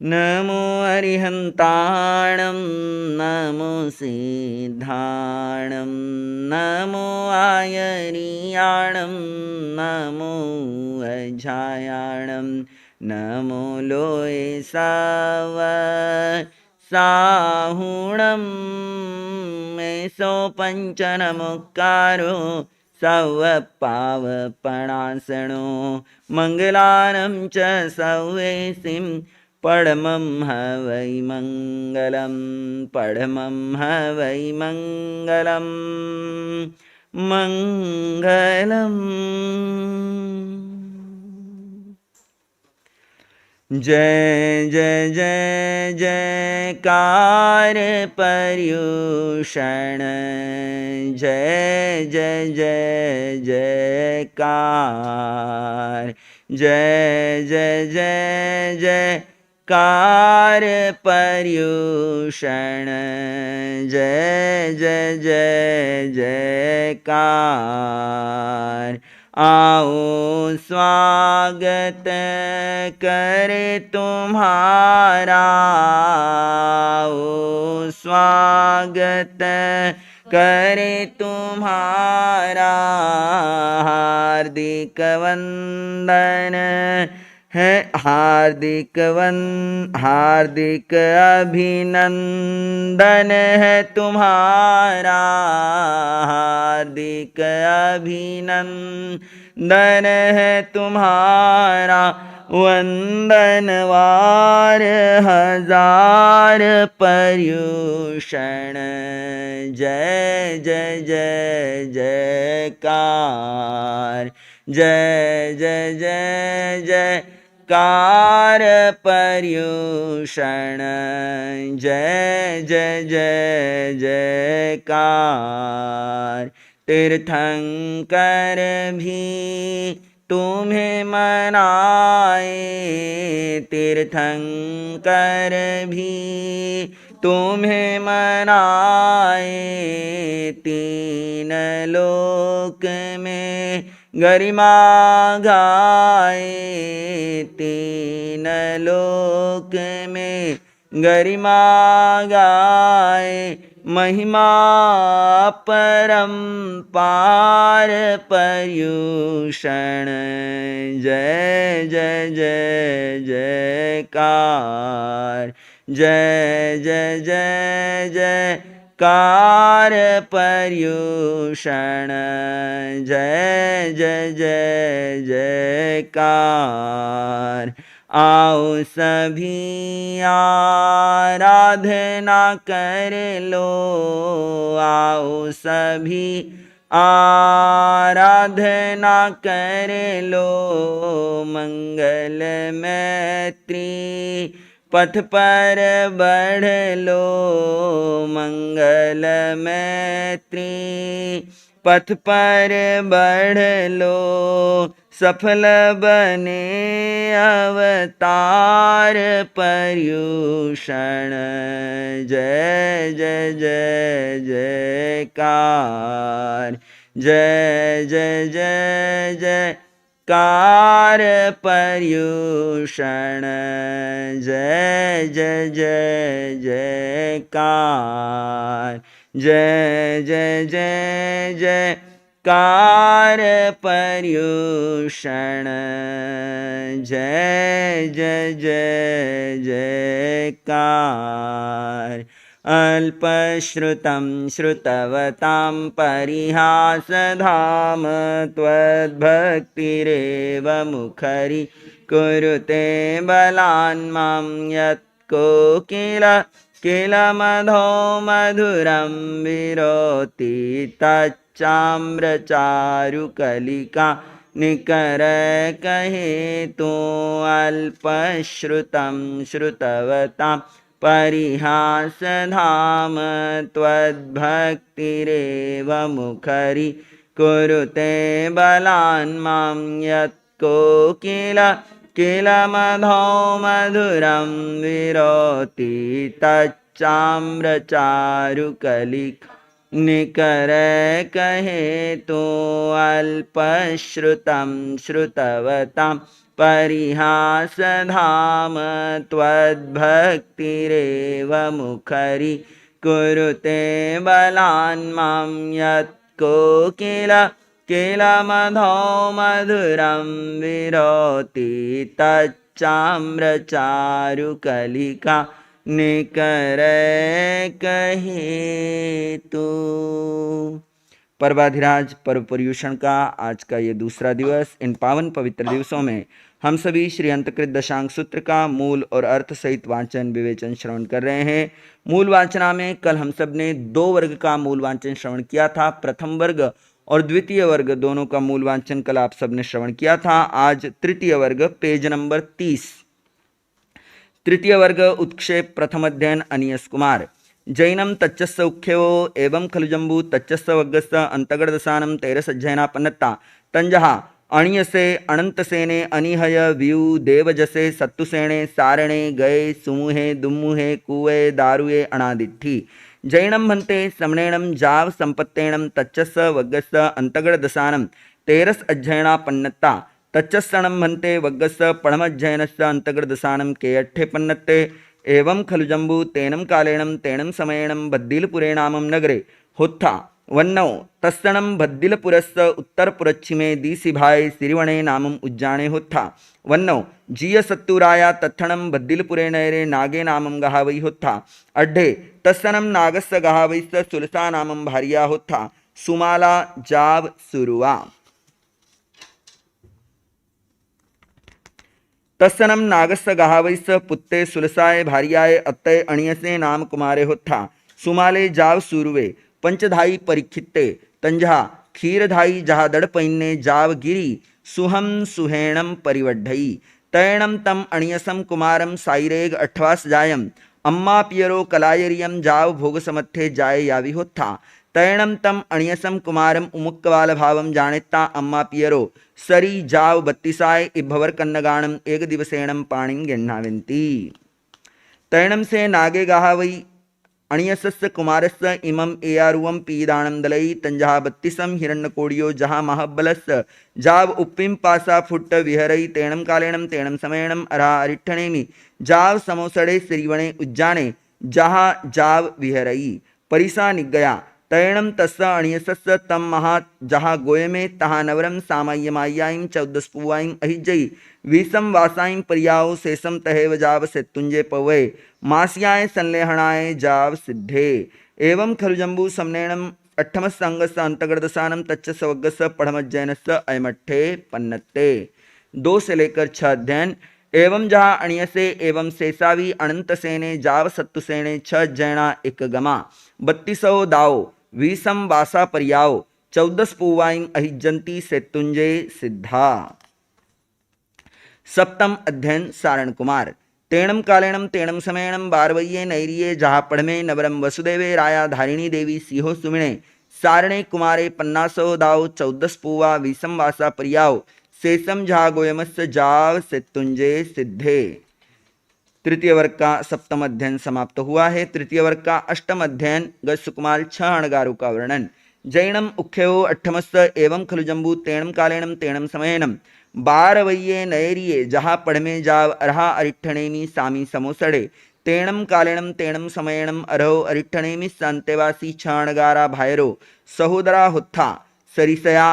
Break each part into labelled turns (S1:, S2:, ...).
S1: नमो अरिहन्ताणं नमो सिद्धाणं नमो आयर्याणं नमो अजायाणं नमो लोये साहुणं meso पञ्चनमुक्कारो सवपावपणासनो मङ्गलानं च सवेसिं परमं हवै मङ्गलं परमं हवै मङ्गलं मङ्गलम्। जय जय जय जयकार पर्युषण जय जय जय जयकार जय जय जय जयकार पर्युषण जय जय जय जयकार। आओ स्वागत करे तुम्हारा, आओ स्वागत करे तुम्हारा, हार्दिक वंदन है हार्दिक अभिनंदन है तुम्हारा, हार्दिक अभिनंदन है तुम्हारा। वंदनवार हजार पर्युषण जय जय जय जयकार जय जय जय जयकार पर्युषण जय जय जय जयकार। तीर्थंकर भी तुम्हें मनाए, तीर्थंकर भी तुम्हें मनाए, तीन लोक में गरिमा गाए, तीन लोक में गरिमा गाए। महिमा परंपार पर्युषण जय जय जय जयकार जय जय जय जयकार पर्युषण जय जय जय जयकार। आओ सभी आराधना कर लो, आओ सभी आराधना कर लो, मंगल मैत्री पथ पर बढ़ लो, मंगल मैत्री पथ पर बढ़ लो। सफल बने अवतार पर्युषण जय जय जय जयकार जय जय जय जयकार पर्युषण जय जय जय जयकार जय जय जय जयकार पर्युषण जय जय जय जयकार। अल्पश्रुतं श्रुतवतां परिहासधाम त्वद्भक्तिरेव मुखरि कुरुते बलान् मां यत्कोकिल किल मधो मधुरं विरोति तच्चाम्रचारुकलिका निकर कहे तो। अल्पश्रुतं श्रुतवतां परिहासधाम त्वद्भक्तिरेव मुखरि कुरुते बलान् मां यत्कोकिल किल मधो मधुरं विरोति तच्चाम्रचारुकलिका निकर कहे तो। अल्पश्रुतं श्रुतवतां परिहासधाम त्वद्भक्तिरेव मुखरी कुरुते बलान् मां यत्कोकिल किलमधो मधुरं विरोति तच्चाम्रचारुकलिका निकरै कहेतु। पर्वाधिराज पर्व पर्यूषण का आज का ये दूसरा दिवस, इन पावन पवित्र दिवसों में हम सभी श्री अंतकृत दशांग सूत्र का मूल और अर्थ सहित वाचन विवेचन श्रवण कर रहे हैं। मूल वाचना में कल हम सब ने 2 वर्ग का मूल वाचन श्रवण किया था। प्रथम वर्ग और द्वितीय वर्ग दोनों का मूल वाचन कल आप सब ने श्रवण किया था। आज तृतीय वर्ग पेज नंबर 30। तृतीय वर्ग उत्क्षेप प्रथम अध्ययन अनियस कुमार। जैनम तच्चस्स उख्यो एवं खलु जम्बू तच्चस्स वग्गस्स अंतगढ़दसानम तेरसज्जयना पन्नत्ता तंजहा अणियसे अनंतसेने अनिहय व्यू देवजसे सत्तुसेणे सारणे गए सुमुहे दुम्मुहे कुवे दारुए अणादिट्ठी। जैनम भन्ते समणेणम जाव संपत्तेणम तच्चस्स वग्गस्स अंतगढ़दसानम तेरस अध्ययना पन्नत्ता तच्चस्सणम भन्ते वग्गस्स पढ़मज्जयनस्य अंतगढ़दसानम के अट्ठे पन्नत्ते। एवं खलु जम्बू तेनम कालेणम तेनम समयेणम बद्दिलपुरेणामम नगरे होत्था वन्नौ तस्सणम बद्दिलपुरस्य उत्तरपुरच्छिमे दिसिभाय सिरिवणे नामम उज्जाने होत्था वन्नौ जीय सत्तुराया तत्थणम बद्दिलपुरे नयरे नागे नामम गहावई होत्था अड्ढे तस्सनम नागस्य गहावईस्य सुलसा नामम भारिया होत्था सुमाला जाव सुरुआ। तस्सनम नागस्य गहावैस्य पुत्ते सुलसाय भार्याय अत्तय अणियसे नाम कुमारे होत्था सुमाले जाव सूरुवे पंचधाई परिखित्ते तंजहा क्षीरधाई जहा दड़पैन्ने जाव गिरी सुहम सुहेणम परिवड्ढई तैणम तम अणियसम कुमारम साइरेग अठवास जायम अम्मा पियरो कलायरियम जाव भोग समत्थे जाय यावी होत्था तैणम तम अणियसम कुमारम उमुक्कवाल भावम जानेत्ता अम्मा पियरो सरी जाव बत्तिसाय इभवर कन्नगाणम एक दिवसेणम पाणिं गृह्णावन्ति। तैणम से नागे गाहावई अणियसस्य कुमारस्य इमं एयारुवं पीदाणं दलई तंजहा बत्तिसम हिरण्यकोडियो जहा महाबलस्य जाव उप्पिं पासा फुट्ट विहरई तेणम कालेणम तेणम समयणम अरा अरिठ्ठणेमि जाव समोसड़े श्रीवणे उज्जाने जहा जाव विहरई परिसा निगया तैणम तस्स अणियसस्य तम महा जहा गोयमे तहा नवरम सामय्यमाय्याईं 14 पुवाईं अहिजई विषम वासाईं परियाओ शेषम तहेव जाव सेतुंजे पवय मास्याय संलेहणाय जाव सिद्धे। एवं खलु जम्बू समनेणम अट्ठमस्य अंगस्य अंतगढ़दसानम तच्चस्य वग्गस्य पढ़मज्जयनस्य अयमट्ठे पन्नत्ते। 2 से लेकर 6 अध्ययन। एवं जहा अणियसे एवं शेषावी अनंतसेने जाव सत्तुसेने 6 जैना एक गमा 32 दाओ विषम वासा परियाओ 14 पुवाईं अहिजंती सेतुंजे सिद्धा। सप्तम अध्ययन सारण कुमार। तेणम कालेणम तेणम समयणम बारवये नैरिये जहा पढ़मे नवरम वसुदेवे राया धारिणी देवी सिंहो सुमिणे सारणे कुमारे 50 दाओ 14 पुवा विषम वासा परियाओ शेषम जहा गोयमस्य जाव सेतुंजे सिद्धे। तृतीय वर्ग का सप्तम अध्ययन समाप्त हुआ है। तृतीय वर्ग का अष्टम अध्ययन गज सुकुमाल 6 अणगारों का वर्णन। जैनम उख्यो अट्ठमस्य एवं खलु जम्बू तेणम कालेणम तेणम समयनम बारवये नयरिये जहा पढ़मे जाव अरहा अरिठ्ठणेमी सामी समोसड़े तेणम कालेणम तेणम समयणम अरहो अरिठ्ठणेमी संतेवासी 6 अणगारा भायरो सहोदरा हुत्था सरिसया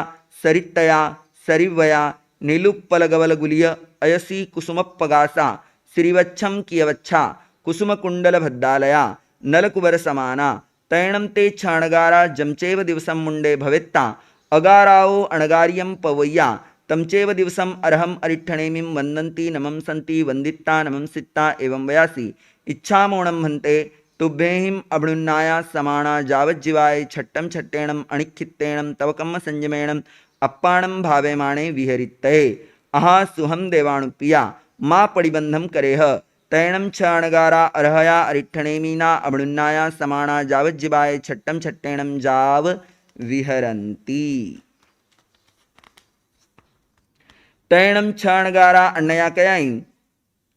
S1: सरितया सरिवया नीलुप्पलगवलगुलिय अयसी कुसुमप्पगासा श्रीवच्छम कियवच्छा कुसुमकुंडल भद्दालया नलकुबर समाना तैणम ते 6 अणगारा जमचेव दिवसम मुंडे भवेत्ता अगाराओ अणगार्यम पवय्या तमचेव दिवसम अर्हम अरिठ्ठणेमिं वंदन्ति नमं संति वंदित्ता नमं सित्ता एवं वयासी इच्छामोणम भन्ते तुभ्येहिम अभृन्नाया समाना जावज्जीवाय छट्टम छट्टेणम अणिखित्तेणम तवकम्म संयमेणम अप्पाणम भावेमाणे विहरित्ते अहा सुहम देवाणुपिया माँ पड़िबंधम करेह तैणम 6 अणगारा अर्हया अरिठ्ठणेमीना अभृन्नाया समाना जावज्जीवाय छट्टम छट्टेणम जाव विहरन्ति। तैणम 6 अणगारा अन्नया कयाई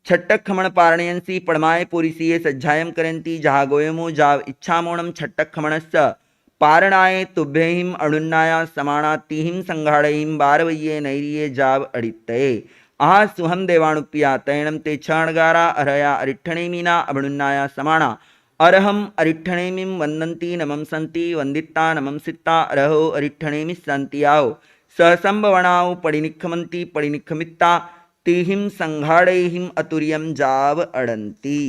S1: छट्टक खमण पारणयंसी पड़माय पुरीसीये सज्जायम करंती जहा गोयमो जाव इच्छामोणम छट्टक खमणस्य पारणाय तुभ्यहिम अणुन्नाया समाना तिहिम संघाड़हिम बारवये नैरिये जाव अडित्तये आहा सुहम देवाणुपिया तैणम ते क्षणगारा अरया अरिठणेमीना अभणुन्नाया समाना अरहम अरिठणेमीं वंदन्ति नमं संति वंदिता नमं सित्ता अरहो अरिठणेमि संति आओ सहसंभवणाओ पड़िनिखमंति पड़िनिखमित्ता तिहिं संघाड़ेहिं अतुर्यं जाव अड़ंती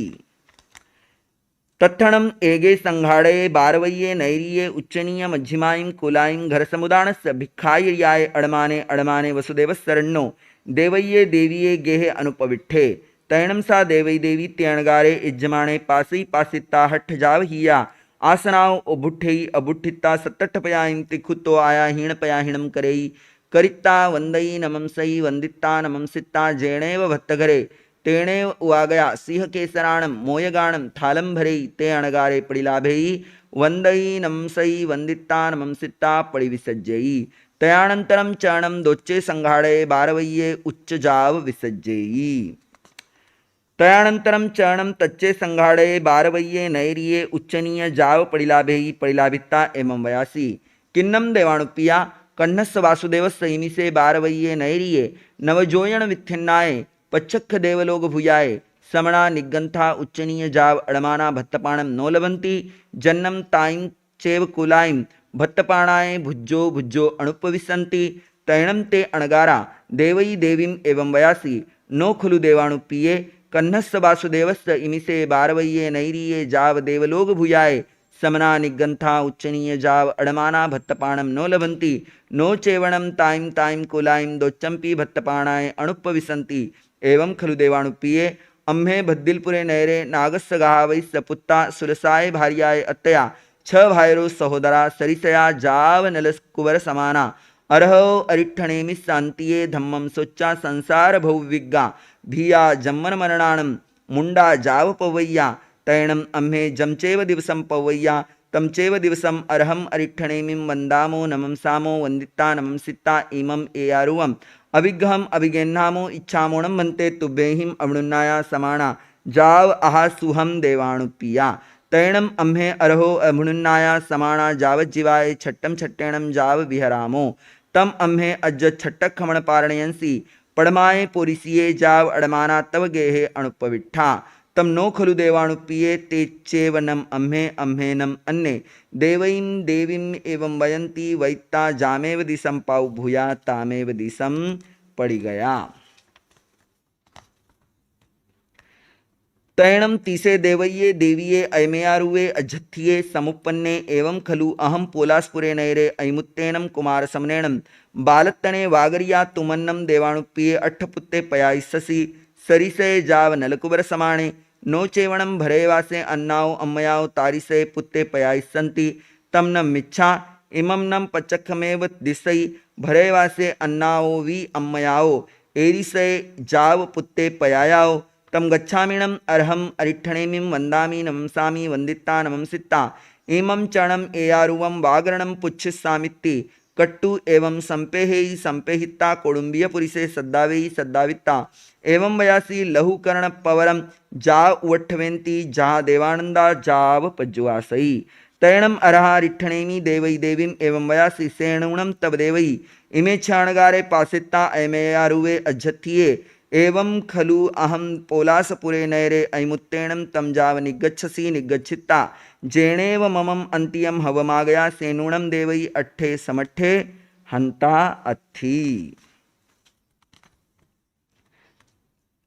S1: तत्णम एगे संघाड़े बारवये नैरिये उच्चनीय मध्यमायं कुलायं घर समुदानस्य भिक्षायर्याय अड़माने अड़माने वसुदेव शरणो देवये देवीये गेहे अनुपविठे तैणम सा देवई देवी त्यणगारे इज्जमाणे पासई पासिता हठ जाव हिया आसनाओ अबुठेई अबुठिता सत्तठपयाईं तिखुतो आया हीणपया हीणम करेई करिता वंदई नमं सई वंदिता नमं सित्ता जेणेव भत्तघरे तेणेव उवागया सिंह केसराणम मोयगाणम थालम भरेई ते अणगारे पड़िलाभेई वंदई नमं सई वंदिता नमं सित्ता पड़ि विसज्जयी तयानंतरम चरणम दोच्चे संघाड़े बारवये उच्च जाव विसज्जेयी तयानंतरम चरणम तच्चे संघाड़े बारवये नैरिये उच्चनीय जाव पड़िलाभेयी पड़िलाभित्ता एवं वयासी किन्नम देवाणुपिया कन्नस्स वासुदेव सैमिसे बारवये नैरिये नवजोयण विथिन्नाये पच्छख देवलोक भूयाय समणा निगंथा उच्चनीय जाव अड़माना भत्तपाणम नो लभंती जन्नम ताईं चेव कुलाईं भत्तपाणाय भुज्जो भुज्जो अणुपविशन्ति तैणम ते अणगारा देवई देवीम एवं वयासी नो खलु देवाणुपिये कन्नस्स वासुदेवस्य इमिसे बारवये नैरिये जाव देवलोक भूयाय समना निगंथा उच्चनीय जाव अड़माना भत्तपाणम नो लभंती नो चेवणम ताईं ताईं कुलाईं दोच्चंपी भत्तपाणाय अणुपविशन्ति एवं खलु देवाणुपिये अम्हे भद्दिलपुरे नैरे नागस्य गावैस्य पुत्ता सुरसाय भार्याय अत्तया छ भाईरो सहोदरा सरिसया जाव नलकुवर समाना अरहो अरिठणेमि शांतिये धम्मम सोच्चा संसार भौविज्ञा भिया जम्मन मरणाणम मुंडा जाव पवैया तैणम अम्हे जमचेव दिवसम पवैया तमचेव दिवसम अरहम अरिठणेमिं वंदामो नमं सामो वंदिता नमं सित्ता इमं एयारुवम अभिगहम अभिगेन्नामो इच्छामोणम भन्ते तुभ्येहिम अवणुन्नाया समाना जाव आहा सुहम देवाणुपिया तैणम अम्हे अरहो अभुनुन्नाया समाना जावज्जीवाय छट्टम छट्टेणम जाव विहरामो तम अम्हे अज्ज छट्टक खमण पारणयंसी पड़माए पोरिसिये जाव अड़माना तव गेहे अणुपविठा तम नो खलु देवाणुपिये ते चेवनम अम्हे अम्हेनम अन्ने देवईं देवीं एवं वयंती वैत्ता जामेव दिशम पाउ भूया तामेव दिशम पड़ी गया तैणम तीसे देवये देवीये अयमेयारुवे अझत्थिये समुपन्ने एवं खलु अहम पोलासपुरे नैरे अयमुत्तेनम कुमार समनेणम बालत्तने वागरिया तुमन्नम देवाणुपिये अट्ठपुत्ते पयायससी सरिसे जाव नलकुबर समाणे नो चेवणम भरेवासे अन्नाओ अम्मयाओ तारिसे पुत्ते पयायसन्ति तम न मिच्छा इमं नम पचखमेव दिसई भरेवासे अन्नाओ वि अम्मयाओ एरिसे जाव पुत्ते पयायाओ तम गच्छामिणम अरहम अरिठणेमिं वंदामि नमंसामि वंदिता नमंसिता इमं चरणम एयारुवम वागरणम पुच्छिस्सामित्ति कट्टु एवं संपेहेयि संपेहिता कोडुम्बियपुरिसे सद्दावेयि सद्दावित्ता एवं वयासी लहुकर्ण पवरम जा उवठवेन्ति जा देवानंदा जाव पज्जुवासई तैणम अरहा रिठणेमि देवई देवीम एवं वयासी सेणुणम तव देवई इमे क्षणगारे पासिता अयमेयारुवे अझ्झथिये एवं खलु अहम पोलासपुरे नैरे अयमुत्तेणम तम जाव निगच्छसि निगच्छिता जेणेव ममम अंतियम हवमागया सेनूणम देवई अट्ठे समट्ठे हंता अथी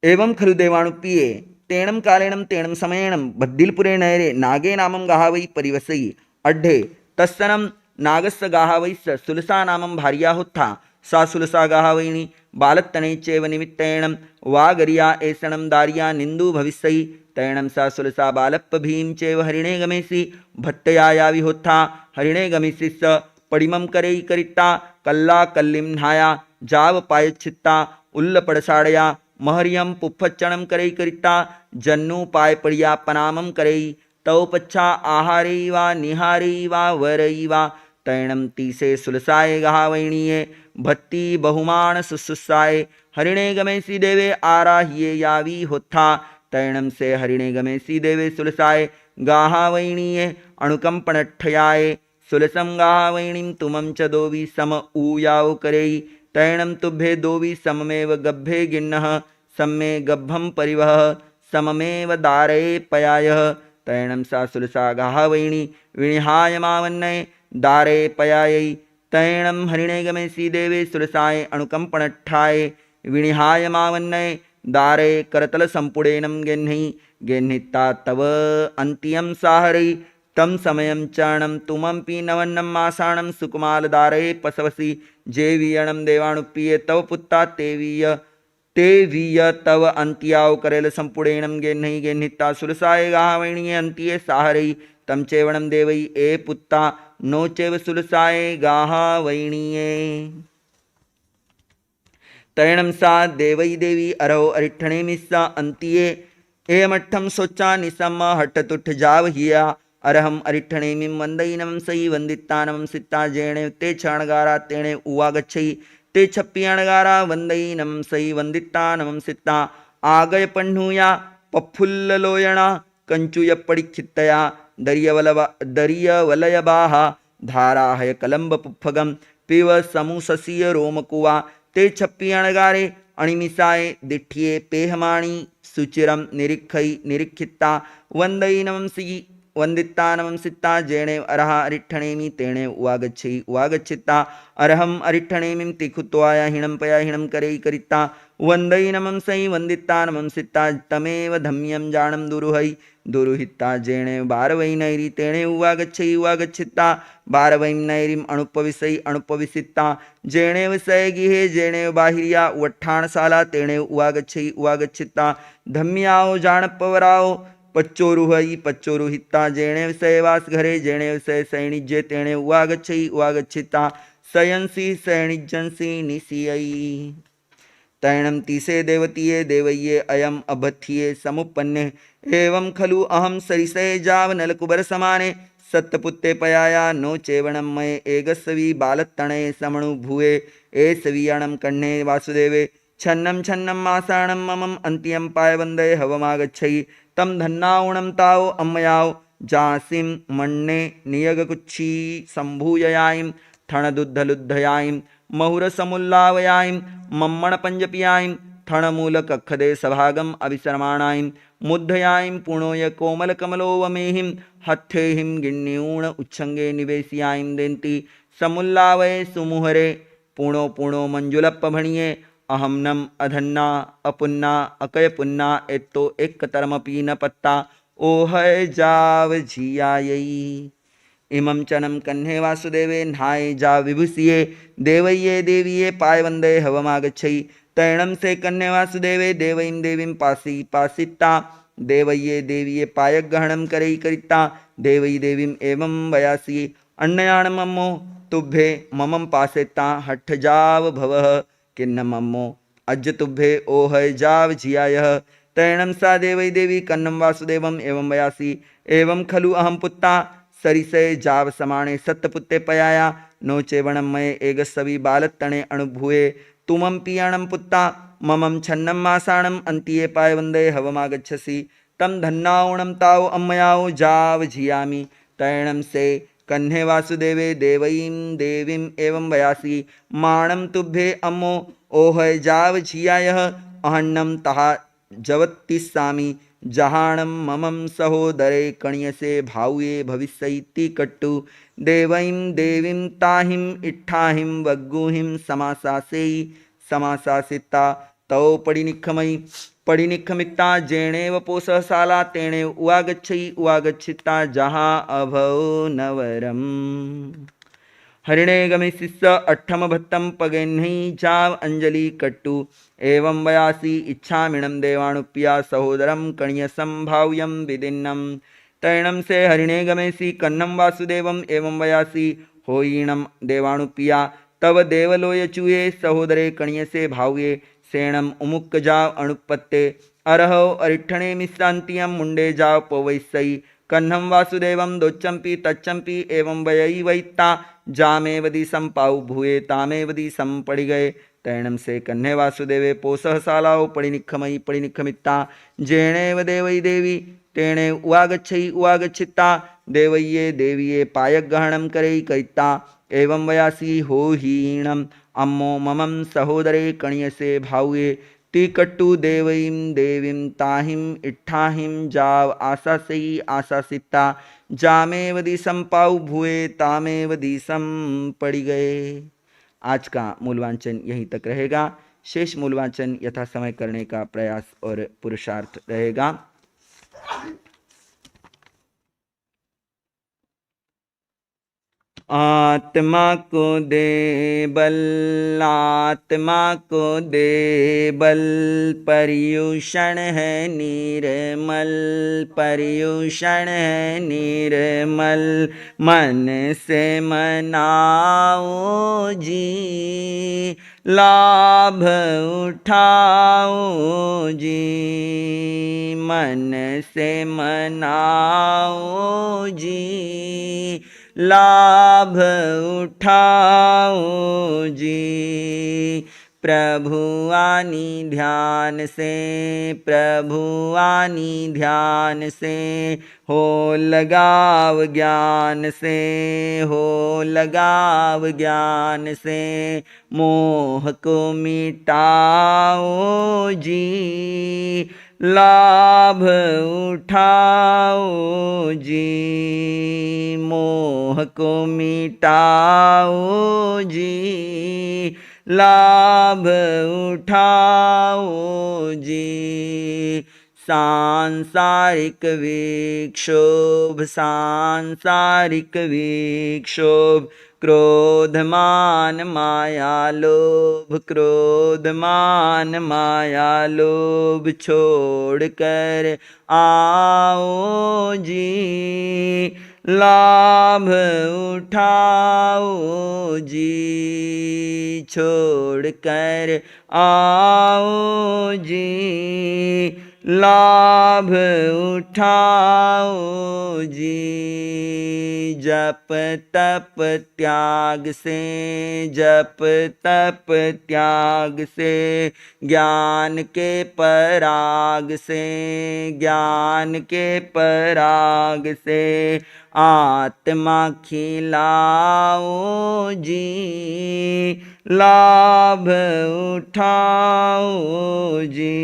S1: एवं खलु देवाणुपिये तेणम कालेणम तेणम समयेणम बद्दिलपुरे नैरे नागे नामं गाहावै परिवसई अड्ढे तस्सनम नागस्य गाहावैस्य सुलसा नामं भार्या होत्था सा सुलसा गाहावैणी बालत्तने चेव निमित्तेणं वागरिया एषणं दार्या निंदु भविष्यई तैणं सा सुलसा बालप्प भीम चेव हरिणे गमेसि भट्टयाया विहोत्था हरिणे गमेसि स पडिमं करई करिता कल्ला कल्लिं नाया जाव पायच्छित्ता उल्लपड़साड़या महरियम पुफ्फच्चणं करई करिता जन्नु पाय पड़िया पनामं करई तौ पच्छा आहारे वा निहारे वा वरई वा तैणम तीसे सुलसाय गहावैणीये भत्ती बहुमान सुसुसाय हरिणे गमेसी देवे आराहिये यावी होत्था तैणम से हरिणे गमेसी देवे सुलसाय गाहावैणीये अणुकंपणठयाय सुलसम गाहावैणीं तुमं च दोवी सम ऊयाव करई तैणं तुभ्ये दोवि सममेव गभ्ये गिन्नः सम्मे गभ्भं परिवह सममेव दारये पयायः तैणं सा सुलसा गाहवैणी विनिहाय मावन्नये दारे पयायै तैणं हरिणे गमेसी देवे सुलसाय अणुकंपणट्ठाये विनिहाय मावन्नये दारे करतल संपुडेनं गेह्नि गेह्निता तव अन्त्यं साहरै तम समयं चरणं तुमंपि नवन्नं मासाणं सुकुमालदारये पसवसि जेवीयणं देवाणुप्रिये तव पुत्ता ते वीय तव अंत्याव करेल संपुडेनं गेह्नि गेह्निता सुलसाय गाहवैणीये अन्त्ये साहरै तम चेवणं देवै ए पुत्ता नो चेव सुलसाय गाहवैणीये तैणं सा देवै देवी अरहो अरिठणे मिस्सा अन्त्ये एमठ्ठं सोच्चा निसम हट्टतुट्ठ जाव हिया अरहम अरिठणेमिं वंदयिनं सई वंदितानं सित्ता जेणे ते क्षणगारा तेणे उवागच्छै ते छप्पि अणगारा वंदयिनं सई वंदितानं सित्ता आगय पह्नुया पफुल्ललोयणा कंचुय पडिखित्तया दर्यवलयबाहा धाराहय कलंब पुफ्फगम पिव समुससीय रोमकुवा ते छप्पि अणगारे अणिमिसाए दिठ्ठिये पेहमाणी सुचिरं निरीक्षै निरीक्षिता वंदयिनं सी वंदितानं सित्ता जेणे अरहा अरिठणेमि तेणे उवागच्छै उवागच्छिता अरहम अरिठणेमिं तिखुत्वाया हिणं पया हिणं करे करिता वंदयिनं सै वंदितानं सित्ता तमेव धम्यं जानं दुरुहै दुरुहिता जेणे बारवैनैरी तेणे उवागच्छै उवागच्छिता बारवैनैरीं अणुपविसै अणुपविसिता जेणे विषय गिहे जेणे बाहिरिया वट्ठाणसाला तेणे उवागच्छै उवागच्छिता धम्याओ जाणपवराओ पच्चोरुहई पच्चोरुहिता जेणे विषयवास घरे जेणे विषय सैनिज्ये तेणे उवागच्छै उवागच्छिता सयंसी सैनिज्यंसी निशियै तैणं तीसे देवतीये देवय्ये अयम अभथ्ये समुपन्ने एवं खलु अहं सरिसे जाव नलकुबर समाने सत्तपुत्ते पयाया नो चेवणं मये एगस्वी बालत्तणे समणु भुवे ए सवीयणं कण्णे वासुदेवे छन्नं छन्नं मासाणं ममं अन्त्यं पायवन्दे हवमागच्छै तम धन्नाउणं ताओ अम्मयाओ जासिं मण्णे नियगकुच्छी सम्भूययायं ठणदुद्धलुद्धयायं महुरसमुल्लावयायं मम्मणपञ्जपियायं ठणमूलकक्षदे सभागम अभिसरमाणायं मुद्धयायं पुणोय कोमलकमलोवमेहिं हथ्येहिं गिण्यूण उच्छंगे निवेशयायं देन्ति समुल्लावये सुमुहरे पुणो पुणो मंजुलप्पभणिये अहम नम अधन्ना अपुन्ना अकयपुन्ना एत्तो एकतरमपि न पत्ता ओहय जाव झियायै इमं चनं कन्हे वासुदेवे न्हाय जा विभूषिये देवय्ये देवीये पायवन्दे हवमागच्छै तैणं से कन्हे वासुदेवे देवईं देवीं पासी पासिता देवय्ये देवीये पायग्रहणं करई करिता देवई देवीं एवं वयासी अन्नयाणमम्मो तुभ्ये ममं पासेता हठ्ठजाव भवः किन्न मम्मो अज्ज तुभ्ये ओहय जाव झियायः तैणं सा देवै देवी कन्नं वासुदेवम् एवं वयासी एवं खलु अहं पुत्ता सरिसे जाव समाणे सत्तपुत्ते पयाया नो चेवणं मये एगस्सवि बालत्तणे अणुभुवे तुमंपि अणं पुत्ता ममं छन्नं मासाणं अन्त्ये पायवन्दे हवमागच्छसि तं धन्नाउणं ताओ अम्मयाओ जाव झियामि तैणं से कन्हे वासुदेवे देवईं देवीं एवं वयासी माणं तुभ्ये अम्मो ओहय जाव झियायः अहन्नं तहा जवत्तिस्सामि जहाणं ममं सहोदरे कण्यसे भाव्ये भविष्यति कट्टु देवईं देवीं ताहिं इट्ठाहिं वग्गुहिं समासासेयि समासासिता तौ पडिनिखमयि पडिनिखमित्ता जेणेव पोषशाला तेणे उवागच्छै उवागच्छिता जहा अभौ नवरम् हरिणे गमिशिष्य अट्ठम भत्तं पगेह्नि जाव अंजलि कट्टु एवं वयासी इच्छामिणं देवाणुप्या सहोदरं कण्यसं भाव्यं विदिन्नं तैणं से हरिणे गमेसी कन्नं वासुदेवम् एवं वयासी होयिणं देवाणुप्या तव देवलोयचुये सहोदरे कण्यसे भाव्ये सेणम उमुक्क जाव अणुपत्ते अरहो अरिठणे मिश्रांतियं मुंडे जाव पवैसई कन्हं वासुदेवं दोच्चंपि तच्चंपि एवं वयई वैत्ता जामेव दिशं पाउ भूये तामेव दिशं पड़ि गए तैणं से कन्हे वासुदेवे पोषशालाओ पड़िनिखमयि पड़िनिखमित्ता जेणेव देवई देवी तेणे उवागच्छै उवागच्छिता देवय्ये देवीये पायग्रहणं करई करिता एवं वयासी होहीणं अम्मो ममं सहोदरे कण्यसे भावे तिकट्टु देवईं देवीं ताहिं इट्ठाहिं जाव आशासई आशासिता जामेव दिसम पाऊ भुए तामेव दिसम पड़ी गए। आज का मूल वांचन यहीं तक रहेगा। शेष मूल वांचन यथा समय करने का प्रयास और पुरुषार्थ रहेगा। आत्मा को दे बल, आत्मा को दे बल, पर्युषण है निर्मल, पर्युषण है निर्मल। मन से मनाओ जी, लाभ उठाओ जी, मन से मनाओ जी, लाभ उठाओ जी। प्रभु आनी ध्यान से, प्रभु आनी ध्यान से, हो लगाव ज्ञान से, हो लगाव ज्ञान से। मोह को मिटाओ जी, लाभ उठाओ जी, मोह को मिटाओ जी, लाभ उठाओ जी। सांसारिक विक्षोभ, सांसारिक विक्षोभ, क्रोध मान माया लोभ, क्रोध मान माया लोभ छोड़ कर आओ जी, लाभ उठाओ जी, छोड़ कर आओ जी, लाभ उठाओ जी। जप तप त्याग से, जप तप त्याग से, ज्ञान के पराग से, ज्ञान के पराग से, आत्मा खिलाओ जी, लाभ उठाओ जी,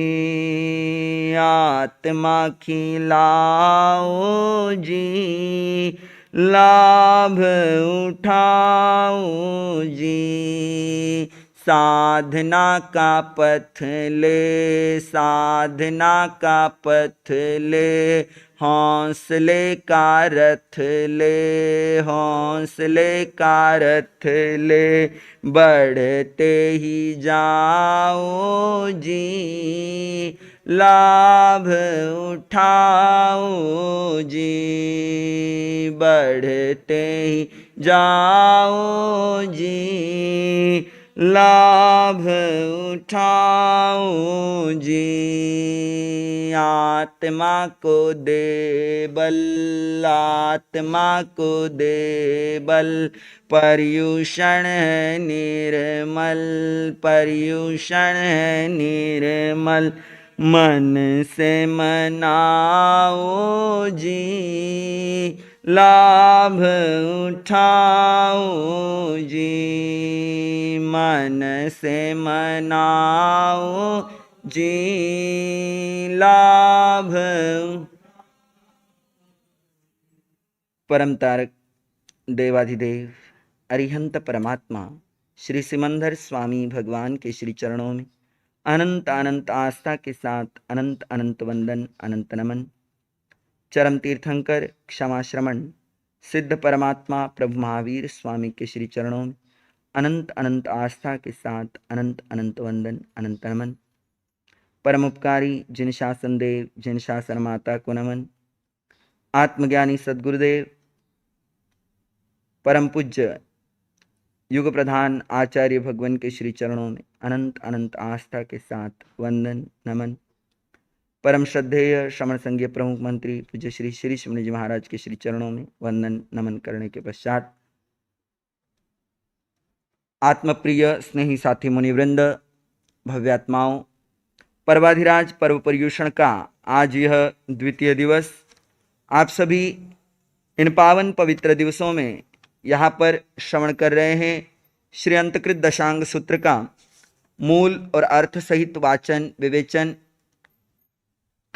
S1: आत्मा खिलाओ जी, लाभ उठाओ जी। साधना का पथ ले, साधना का पथ ले, हौसले का रथ ले, हौसले का रथ ले, बढ़ते ही जाओ जी, लाभ उठाओ जी, बढ़ते ही जाओ जी, लाभ उठाओ जी। आत्मा को दे बल, आत्मा को दे बल, पर्युषण है निर्मल, पर्युषण है निर्मल। मन से मनाओ जी, लाभ उठाओ जी, मन से मनाओ जी, लाभ। परम तारक देवाधिदेव अरिहंत परमात्मा श्री सिमंदर स्वामी भगवान के श्री चरणों में अनंत अनंत आस्था के साथ अनंत अनंत वंदन, अनंत नमन। चरम तीर्थंकर क्षमा श्रमण सिद्ध परमात्मा प्रभु महावीर स्वामी के श्री चरणों में अनंत अनंत आस्था के साथ अनंत अनंत वंदन, अनंत नमन। परम उपकारी जिन शासन देव, जिन शासन माता को नमन। आत्मज्ञानी सद्गुरुदेव परम पूज्य युग प्रधान आचार्य भगवान के श्री चरणों में अनंत अनंत आस्था के साथ वंदन, नमन। परम श्रद्धेय श्रमण संघीय प्रमुख मंत्री पूज्य श्री श्री शिवनी जी महाराज के श्री चरणों में वंदन, नमन करने के पश्चात आत्मप्रिय स्नेही साथी मुनिवृंद, भव्यात्माओं, पर्वाधिराज पर्व पर्युषण का आज यह द्वितीय दिवस, आप सभी इन पावन पवित्र दिवसों में यहाँ पर श्रवण कर रहे हैं। श्री अंतकृत दशांग सूत्र का मूल और अर्थ सहित वाचन विवेचन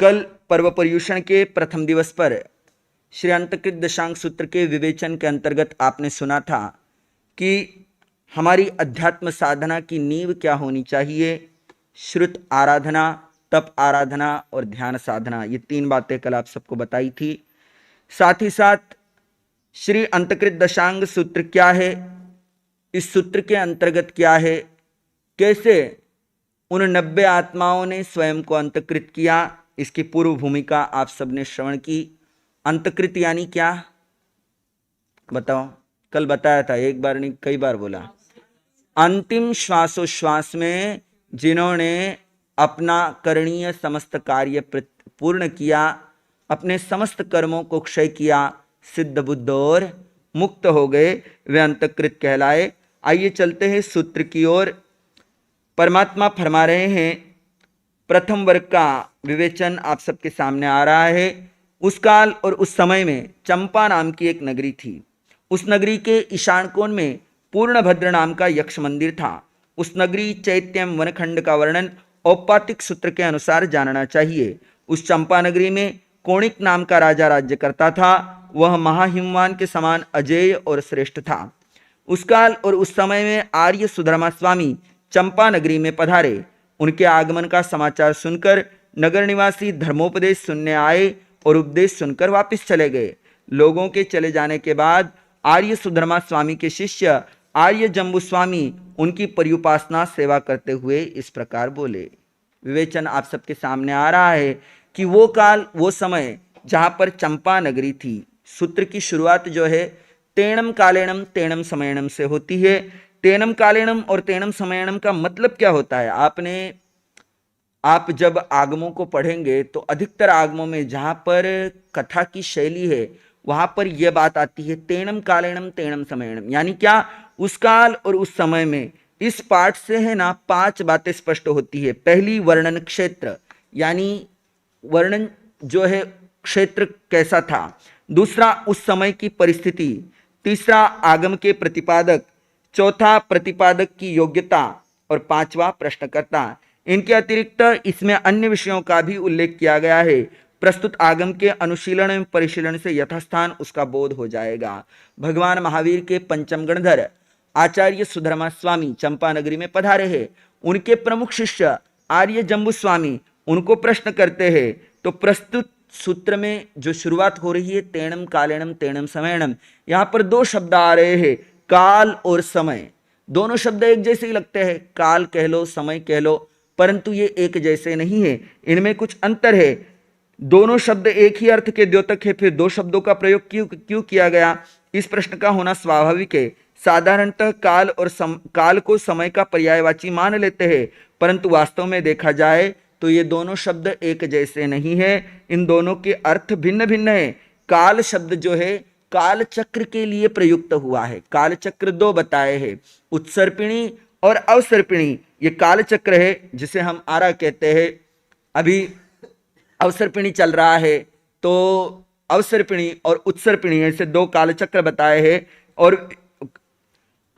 S1: कल पर्व पर्युषण के प्रथम दिवस पर श्री अंतकृत दशांग सूत्र के विवेचन के अंतर्गत आपने सुना था कि हमारी अध्यात्म साधना की नींव क्या होनी चाहिए। श्रुत आराधना, तप आराधना और ध्यान साधना, ये तीन बातें कल आप सबको बताई थी। साथ ही साथ श्री अंतकृत दशांग सूत्र क्या है, इस सूत्र के अंतर्गत क्या है, कैसे उन 90 आत्माओं ने स्वयं को अंतकृत किया, इसकी पूर्व भूमिका आप सबने श्रवण की। अंतकृत यानी क्या बताओ, कल बताया था, एक बार नहीं कई बार बोला। अंतिम श्वासोश्वास में जिन्होंने अपना करणीय समस्त कार्य पूर्ण किया, अपने समस्त कर्मों को क्षय किया, सिद्ध बुद्ध और मुक्त हो गए, वे अंतकृत कहलाए। आइए चलते हैं सूत्र की ओर। परमात्मा फरमा रहे हैं, प्रथम वर्ग का विवेचन आप सबके सामने आ रहा है। उस काल और उस समय में चंपा नाम की एक नगरी थी। उस नगरी के ईशान कोण में पूर्णभद्र नाम का यक्ष मंदिर था। उस नगरी चैत्यम वनखंड का वर्णन औपातिक सूत्र के अनुसार जानना चाहिए। उस चंपा नगरी में कोणिक नाम का राजा राज्य करता था। वह महाहिमवान के समान अजेय और श्रेष्ठ था। उस काल और उस समय में आर्य सुधर्मा स्वामी चंपा नगरी में पधारे। उनके आगमन का समाचार सुनकर नगर निवासी धर्मोपदेश सुनने आए और उपदेश सुनकर वापस चले गए। लोगों के चले जाने के बाद आर्य सुधर्मा स्वामी के शिष्य आर्य जम्बू स्वामी उनकी परिउपासना सेवा करते हुए इस प्रकार बोले। विवेचन आप सबके सामने आ रहा है कि वो काल वो समय जहां पर चंपा नगरी थी। सूत्र की शुरुआत जो है तेणम कालेणम तेणम समयणम से होती है। तेणम कालेणम और तेणम समयणम का मतलब क्या होता है, आप जब आगमों को पढ़ेंगे तो अधिकतर आगमों में जहाँ पर कथा की शैली है वहाँ पर यह बात आती है तेणम कालेणम तेणम समयणम, यानी क्या, उस काल और उस समय में। इस पाठ से है ना 5 बातें स्पष्ट होती है। पहली, वर्णन क्षेत्र, यानी वर्णन जो है क्षेत्र कैसा था। दूसरा, उस समय की परिस्थिति। तीसरा, आगम के प्रतिपादक। चौथा, प्रतिपादक की योग्यता। और पांचवा, प्रश्नकर्ता। इनके अतिरिक्त इसमें अन्य विषयों का भी उल्लेख किया गया है। प्रस्तुत आगम के अनुशीलन एवं परिशीलन से यथास्थान उसका बोध हो जाएगा। भगवान महावीर के पंचम गणधर आचार्य सुधर्मा स्वामी चंपा नगरी में पधारे हैं। उनके प्रमुख शिष्य आर्य जम्बू स्वामी उनको प्रश्न करते हैं। तो प्रस्तुत सूत्र में जो शुरुआत हो रही है तेणम कालेणम तेणम समयणम, यहाँ पर 2 शब्द आ रहे हैं, काल और समय। दोनों शब्द एक जैसे ही लगते हैं, काल कह लो समय कह लो, परंतु ये एक जैसे नहीं है, इनमें कुछ अंतर है। दोनों शब्द एक ही अर्थ के द्योतक है, फिर 2 शब्दों का प्रयोग क्यों किया गया, इस प्रश्न का होना स्वाभाविक है। साधारणतः काल और काल को समय का पर्यायवाची मान लेते हैं, परंतु वास्तव में देखा जाए तो ये दोनों शब्द एक जैसे नहीं है, इन दोनों के अर्थ भिन्न भिन्न है। काल शब्द जो है काल चक्र के लिए प्रयुक्त हुआ है। काल चक्र 2 बताए हैं, उत्सर्पिणी और अवसर्पिणी। ये काल चक्र है जिसे हम आरा कहते हैं। अभी अवसर्पिणी चल रहा है तो अवसर्पिणी और उत्सर्पिणी ऐसे 2 काल चक्र बताए हैं। और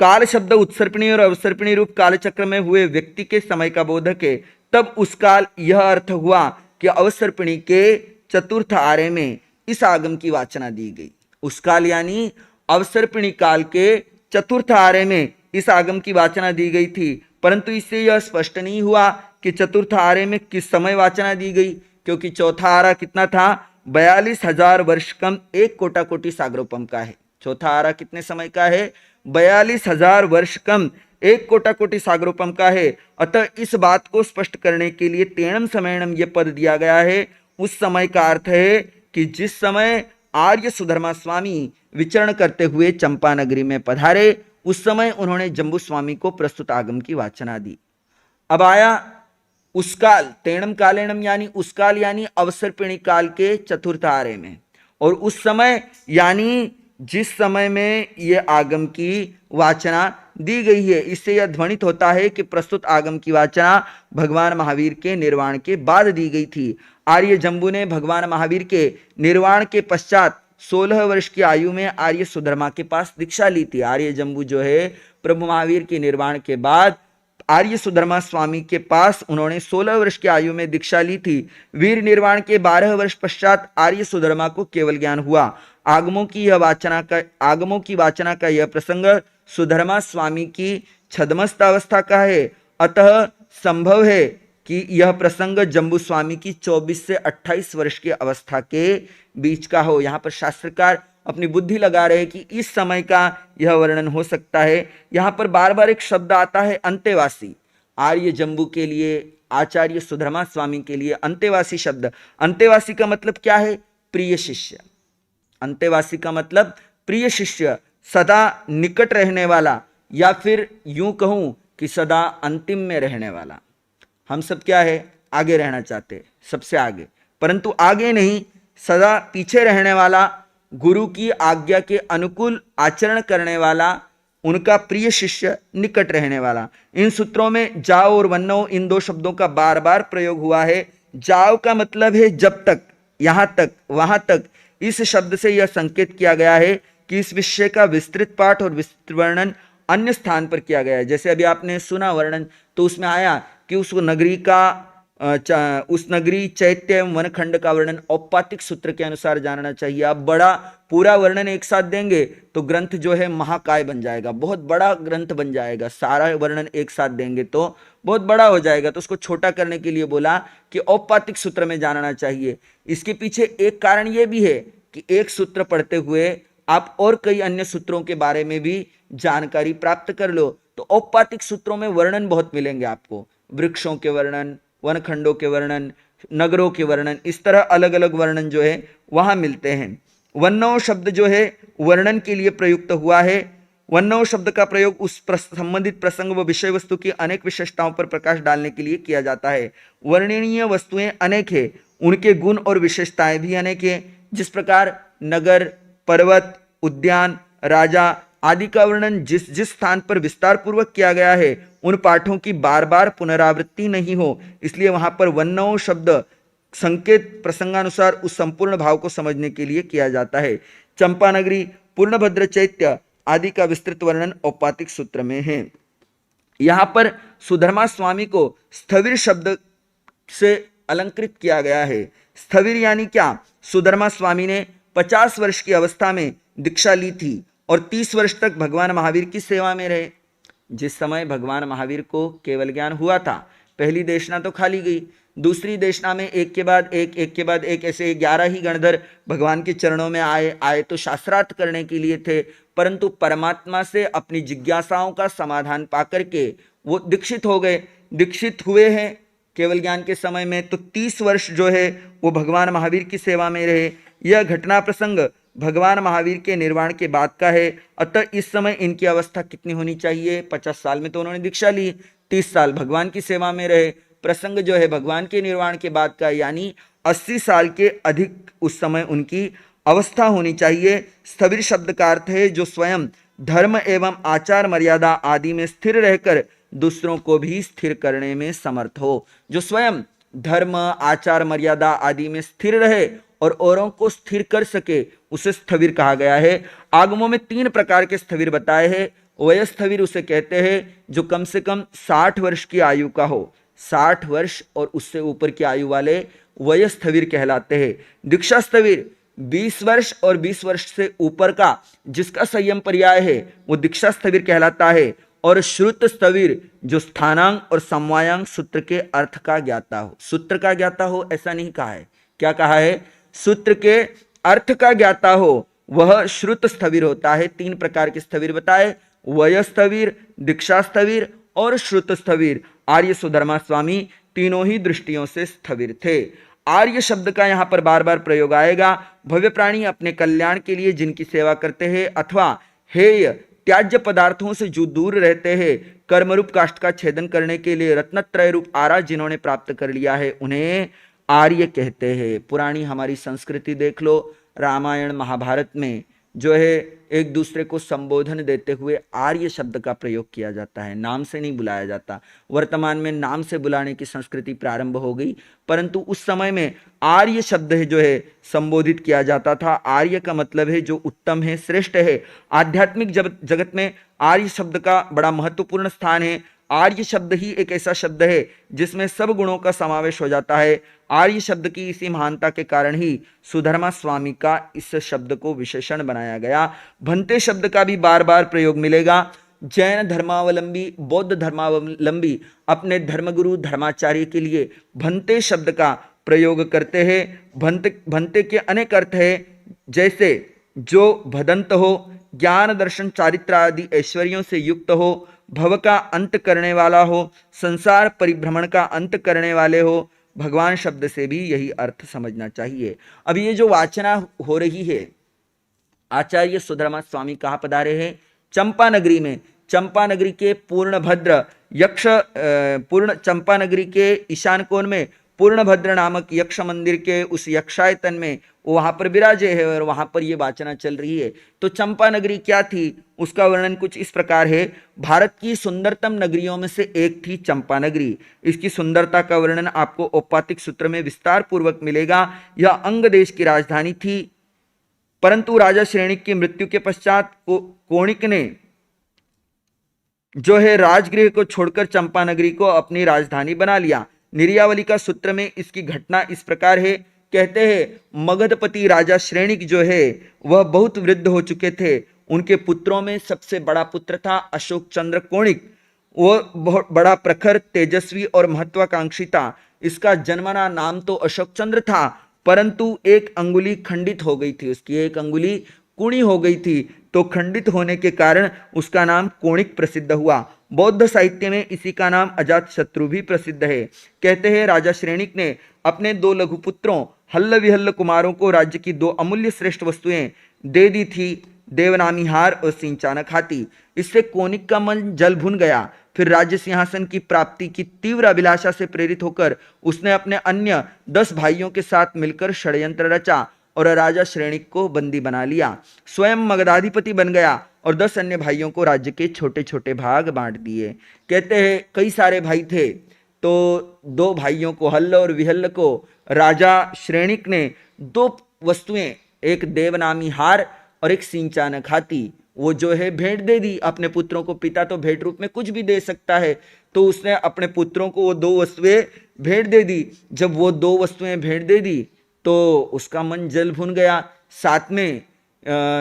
S1: काल शब्द उत्सर्पिणी और अवसर्पिणी रूप काल चक्र में हुए व्यक्ति के समय का बोधक है। तब उस काल यह अर्थ हुआ कि अवसर्पिणी के चतुर्थ आरे में इस आगम की वाचना दी गई। उस काल यानी अवसर्पिणी काल के चतुर्थ आरे में इस आगम की वाचना दी गई थी, परंतु इससे यह स्पष्ट नहीं हुआ कि चतुर्थ आरे में किस समय वाचना दी गई, क्योंकि चौथा आरा कितना था, 42,000 वर्ष कम 1 कोटा कोटि सागरोपम का है। चौथा आरा कितने समय का है, 42,000 वर्ष कम 1 कोटा कोटि सागरोपम का है। अतः इस बात को स्पष्ट करने के लिए तेणम समयणम यह पद दिया गया है। उस समय का अर्थ है कि जिस समय आर्य सुधर्मा स्वामी विचरण करते हुए चंपा नगरी में पधारे, उस समय उन्होंने जम्बू स्वामी को प्रस्तुत आगम की वाचना दी। अब आया उस काल, तेणम कालेणम यानी उस काल यानी अवसर्पिणी काल के चतुर्थ आरे में, और उस समय यानी जिस समय में ये आगम की वाचना दी गई है। इससे यह ध्वनित होता है कि प्रस्तुत आगम की वाचना भगवान महावीर के निर्वाण के बाद दी गई थी। आर्य जम्बू ने भगवान महावीर के निर्वाण के पश्चात 16 वर्ष की आयु में आर्य सुधर्मा के पास दीक्षा ली थी। आर्य जम्बू जो है प्रभु महावीर के निर्वाण के बाद आर्य सुधर्मा स्वामी के पास उन्होंने 16 वर्ष की आयु में दीक्षा ली थी। वीर निर्वाण के 12 वर्ष पश्चात आर्य सुधर्मा को केवल ज्ञान हुआ। आगमों की वाचना का यह प्रसंग सुधर्मा स्वामी की छद्मस्त अवस्था का है। अतः संभव है कि यह प्रसंग जम्बू स्वामी की 24 से 28 वर्ष की अवस्था के बीच का हो। यहाँ पर शास्त्रकार अपनी बुद्धि लगा रहे कि इस समय का यह वर्णन हो सकता है। यहाँ पर बार बार एक शब्द आता है अंतेवासी। आर्य जम्बू के लिए, आचार्य सुधर्मा स्वामी के लिए अंतेवासी शब्द। अंतेवासी का मतलब क्या है? प्रिय शिष्य। अंतेवासी का मतलब प्रिय शिष्य, सदा निकट रहने वाला, या फिर यूं कहूं कि सदा अंतिम में रहने वाला। हम सब क्या है? आगे रहना चाहते, सबसे आगे, परंतु आगे नहीं, सदा पीछे रहने वाला, गुरु की आज्ञा के अनुकूल आचरण करने वाला, उनका प्रिय शिष्य, निकट रहने वाला। इन सूत्रों में जाओ और वन्नो, इन दो शब्दों का बार बार प्रयोग हुआ है। जाओ का मतलब है जब तक, यहां तक, वहां तक। इस शब्द से यह संकेत किया गया है कि इस विषय का विस्तृत पाठ और विस्तृत वर्णन अन्य स्थान पर किया गया है। जैसे अभी आपने सुना वर्णन, तो उसमें आया कि उस नगरी चैत्य एवं वनखंड का वर्णन औपातिक सूत्र के अनुसार जानना चाहिए। आप बड़ा पूरा वर्णन एक साथ देंगे तो ग्रंथ जो है महाकाय बन जाएगा, बहुत बड़ा ग्रंथ बन जाएगा। सारा वर्णन एक साथ देंगे तो बहुत बड़ा हो जाएगा। तो उसको छोटा करने के लिए बोला कि औपातिक सूत्र में जानना चाहिए। इसके पीछे एक कारण यह भी है कि एक सूत्र पढ़ते हुए आप और कई अन्य सूत्रों के बारे में भी जानकारी प्राप्त कर लो। तो औपातिक सूत्रों में वर्णन बहुत मिलेंगे आपको, वृक्षों के वर्णन, वनखंडों के वर्णन, नगरों के वर्णन, इस तरह अलग अलग वर्णन जो है वहां मिलते हैं। वन्नव शब्द जो है वर्णन के लिए प्रयुक्त हुआ है। वन्नव शब्द का प्रयोग उस संबंधित प्रसंग व विषय वस्तु की अनेक विशेषताओं पर प्रकाश डालने के लिए किया जाता है। वर्णनीय वस्तुएं अनेक है, उनके गुण और विशेषताएं भी अनेक है। जिस प्रकार नगर, पर्वत, उद्यान, राजा आदि का वर्णन जिस जिस स्थान पर विस्तार पूर्वक किया गया है, उन पाठों की बार बार पुनरावृत्ति नहीं हो, इसलिए वहां पर वन्नव शब्द संकेत प्रसंगानुसार उस संपूर्ण भाव को समझने के लिए किया जाता है। चंपानगरी, पूर्णभद्र चैत्य आदि का विस्तृत वर्णन औपातिक सूत्र में है। यहां पर सुधर्मा स्वामी को स्थविर शब्द से अलंकृत किया गया है। स्थविर यानी क्या? सुधर्मा स्वामी ने 50 वर्ष की अवस्था में दीक्षा ली थी और 30 वर्ष तक भगवान महावीर की सेवा में रहे। जिस समय भगवान महावीर को केवल ज्ञान हुआ था, पहली देशना तो खाली गई, दूसरी देशना में एक के बाद एक ऐसे 11 ही गणधर भगवान के चरणों में आए तो शास्त्रार्थ करने के लिए थे, परंतु परमात्मा से अपनी जिज्ञासाओं का समाधान पाकर के वो दीक्षित हो गए। दीक्षित हुए हैं केवल ज्ञान के समय में, तो 30 वर्ष जो है वो भगवान महावीर की सेवा में रहे। यह घटना प्रसंग भगवान महावीर के निर्वाण के बाद का है। अतः इस समय इनकी अवस्था कितनी होनी चाहिए? 50 साल में तो उन्होंने दीक्षा ली, 30 साल भगवान की सेवा में रहे। प्रसंग जो है भगवान के निर्वाण के बाद का, यानी 80 साल के अधिक उस समय उनकी अवस्था होनी चाहिए। स्थविर शब्द का अर्थ है जो स्वयं धर्म एवं आचार मर्यादा आदि में स्थिर रहकर दूसरों को भी स्थिर करने में समर्थ हो। जो स्वयं धर्म, आचार मर्यादा आदि में स्थिर रहे और औरों को स्थिर कर सके, उसे स्थविर कहा गया है। आगमों में 3 प्रकार के स्थविर बताए हैं। वयस्थविर उसे कहते हैं जो कम से कम 60 वर्ष की आयु का हो। 60 वर्ष और उससे ऊपर की आयु वाले वयस्थविर कहलाते हैं। दीक्षा स्थविर 20 वर्ष और 20 वर्ष से ऊपर का जिसका संयम पर्याय है वो दीक्षा स्थविर कहलाता है। और श्रुत स्थविर जो स्थानांग और समवायांग सूत्र के अर्थ का ज्ञाता हो। सूत्र का ज्ञाता हो ऐसा नहीं कहा है, क्या कहा है? सूत्र के अर्थ का ज्ञाता हो, वह श्रुत स्थविर होता है। 3 प्रकार के स्थविर बताए, वयस्थविर, दीक्षा स्थविर और श्रुत स्थविर। आर्य सुधर्मा स्वामी तीनों ही दृष्टियों से स्थविर थे। आर्य शब्द का यहाँ पर बार बार प्रयोग आएगा। भव्य प्राणी अपने कल्याण के लिए जिनकी सेवा करते हैं अथवा हेय त्याज्य पदार्थों से जो दूर रहते हैं, कर्मरूप काष्ठ का छेदन करने के लिए रत्नत्रय रूप आरा जिन्होंने प्राप्त कर लिया है, उन्हें आर्य कहते हैं। पुरानी हमारी संस्कृति देख लो, रामायण महाभारत में जो है एक दूसरे को संबोधन देते हुए आर्य शब्द का प्रयोग किया जाता है, नाम से नहीं बुलाया जाता। वर्तमान में नाम से बुलाने की संस्कृति प्रारंभ हो गई, परंतु उस समय में आर्य शब्द है जो है संबोधित किया जाता था। आर्य का मतलब है जो उत्तम है, श्रेष्ठ है। आध्यात्मिक जगत में आर्य शब्द का बड़ा महत्वपूर्ण स्थान है। आर्य शब्द ही एक ऐसा शब्द है जिसमें सब गुणों का समावेश हो जाता है। आर्य शब्द की इसी महानता के कारण ही सुधर्मा स्वामी का इस शब्द को विशेषण बनाया गया। भंते शब्द का भी बार बार प्रयोग मिलेगा। जैन धर्मावलंबी, बौद्ध धर्मावलंबी अपने धर्मगुरु धर्माचार्य के लिए भंते शब्द का प्रयोग करते हैं। भंते के अनेक अर्थ है, जैसे जो भदंत हो, ज्ञान दर्शन चारित्र आदि ऐश्वर्यों से युक्त हो, भव का अंत करने वाला हो, संसार परिभ्रमण का अंत करने वाले हो। भगवान शब्द से भी यही अर्थ समझना चाहिए। अब ये जो वाचना हो रही है, आचार्य सुधर्मा स्वामी कहाँ पधारे हैं? चंपा नगरी में। चंपा नगरी के पूर्णभद्र चंपा नगरी के ईशान कोण में पूर्णभद्र नामक यक्ष मंदिर के उस यक्षायतन में वहां पर विराजे है और वहां पर ये वाचना चल रही है। तो चंपा नगरी क्या थी, उसका वर्णन कुछ इस प्रकार है। भारत की सुंदरतम नगरियों में से एक थी चंपा नगरी। इसकी सुंदरता का वर्णन आपको औपातिक सूत्र में विस्तार पूर्वक मिलेगा। यह अंग देश की राजधानी थी, परंतु राजा श्रेणिक की मृत्यु के पश्चात कोणिक ने जो है राजगृह को छोड़कर चंपा नगरी को अपनी राजधानी बना लिया। निर्यावली का सूत्र में इसकी घटना इस प्रकार है। कहते हैं मगधपति राजा श्रेणिक जो है वह बहुत वृद्ध हो चुके थे। उनके पुत्रों में सबसे बड़ा पुत्र था अशोक चंद्र कोणिक। वह बहुत बड़ा प्रखर, तेजस्वी और महत्वाकांक्षी था। इसका जन्मना नाम तो अशोक चंद्र था, परंतु एक अंगुली खंडित हो गई थी, उसकी एक अंगुली कुणी हो गई थी, तो खंडित होने के कारण उसका नाम कोणिक प्रसिद्ध हुआ। बौद्ध साहित्य में इसी का नाम अजात शत्रु भी प्रसिद्ध है। कहते हैं राजा श्रेणिक ने अपने 2 लघुपुत्रों हल्ल विहल्ल कुमारों को राज्य की 2 अमूल्य श्रेष्ठ वस्तुएं दे दी थी, देवनामी हार और सिंचानक हाथी। इससे कोणिक का मन जल भुन गया। फिर राज्य सिंहासन की प्राप्ति की तीव्र अभिलाषा से प्रेरित होकर उसने अपने अन्य 10 भाइयों के साथ मिलकर षड्यंत्र रचा और राजा श्रेणिक को बंदी बना लिया। स्वयं मगधाधिपति बन गया और 10 अन्य भाइयों को राज्य के छोटे छोटे भाग बांट दिए। कहते हैं कई सारे भाई थे, तो 2 भाइयों को, हल्ल और विहल्ल को, राजा श्रेणिक ने 2 वस्तुएं, एक देवनामी हार और एक सिंचानक हाथी, वो जो है भेंट दे दी अपने पुत्रों को। पिता तो भेंट रूप में कुछ भी दे सकता है, तो उसने अपने पुत्रों को वो 2 वस्तुएं भेंट दे दी। जब वो 2 वस्तुएं भेंट दे दी तो उसका मन जल भुन गया। साथ में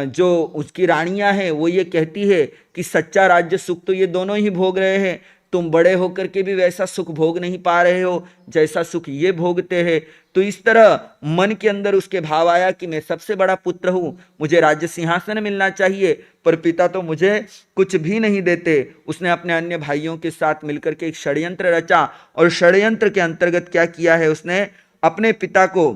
S1: जो उसकी रानियां हैं वो ये कहती है कि सच्चा राज्य सुख तो ये दोनों ही भोग रहे हैं, तुम बड़े होकर के भी वैसा सुख भोग नहीं पा रहे हो जैसा सुख ये भोगते हैं। तो इस तरह मन के अंदर उसके भाव आया कि मैं सबसे बड़ा पुत्र हूं, मुझे राज्य सिंहासन मिलना चाहिए, पर पिता तो मुझे कुछ भी नहीं देते। उसने अपने अन्य भाइयों के साथ मिलकर के एक षड्यंत्र रचा और षड्यंत्र के अंतर्गत क्या किया है, उसने अपने पिता को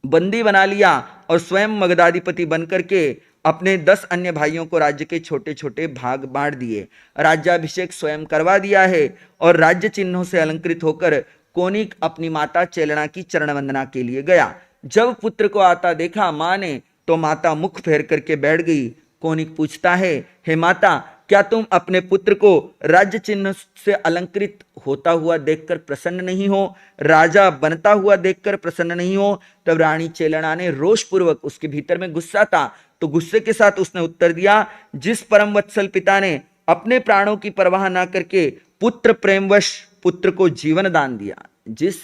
S1: बंदी बना लिया और स्वयं मगधाधिपति बनकर के अपने 10 अन्य भाइयों को राज्य के छोटे छोटे भाग बांट दिए। राज्याभिषेक स्वयं करवा दिया है और राज्य चिन्हों से अलंकृत होकर कोणिक अपनी माता चेलना की चरण वंदना के लिए गया। जब पुत्र को आता देखा मां ने, तो माता मुख फेर करके बैठ गई। कोणिक पूछता है, हे माता, क्या तुम अपने पुत्र को राज्य चिन्ह से अलंकृत होता हुआ देखकर प्रसन्न नहीं हो, राजा बनता हुआ देखकर प्रसन्न नहीं हो? तब रानी चेलना ने रोषपूर्वक, उसके भीतर में गुस्सा था, तो गुस्से के साथ उसने उत्तर दिया, जिस परम वत्सल पिता ने अपने प्राणों की परवाह ना करके पुत्र प्रेमवश पुत्र को जीवन दान दिया, जिस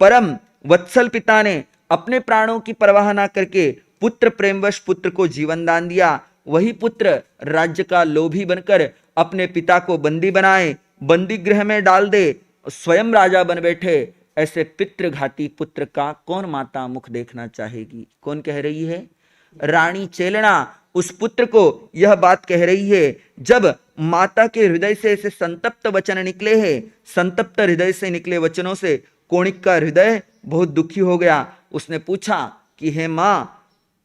S1: परम वत्सल पिता ने अपने प्राणों की परवाह ना करके पुत्र प्रेमवश पुत्र को जीवन दान दिया, वही पुत्र राज्य का लोभी बनकर अपने पिता को बंदी बनाए, बंदी गृह में डाल दे, स्वयं राजा बन बैठे। ऐसे पितृघाती पुत्र का कौन माता मुख देखना चाहेगी? कौन कह रही है? रानी चेलना उस पुत्र को यह बात कह रही है। जब माता के हृदय से ऐसे संतप्त वचन निकले हैं, संतप्त हृदय से निकले वचनों से कोणिक का हृदय बहुत दुखी हो गया। उसने पूछा कि हे मां,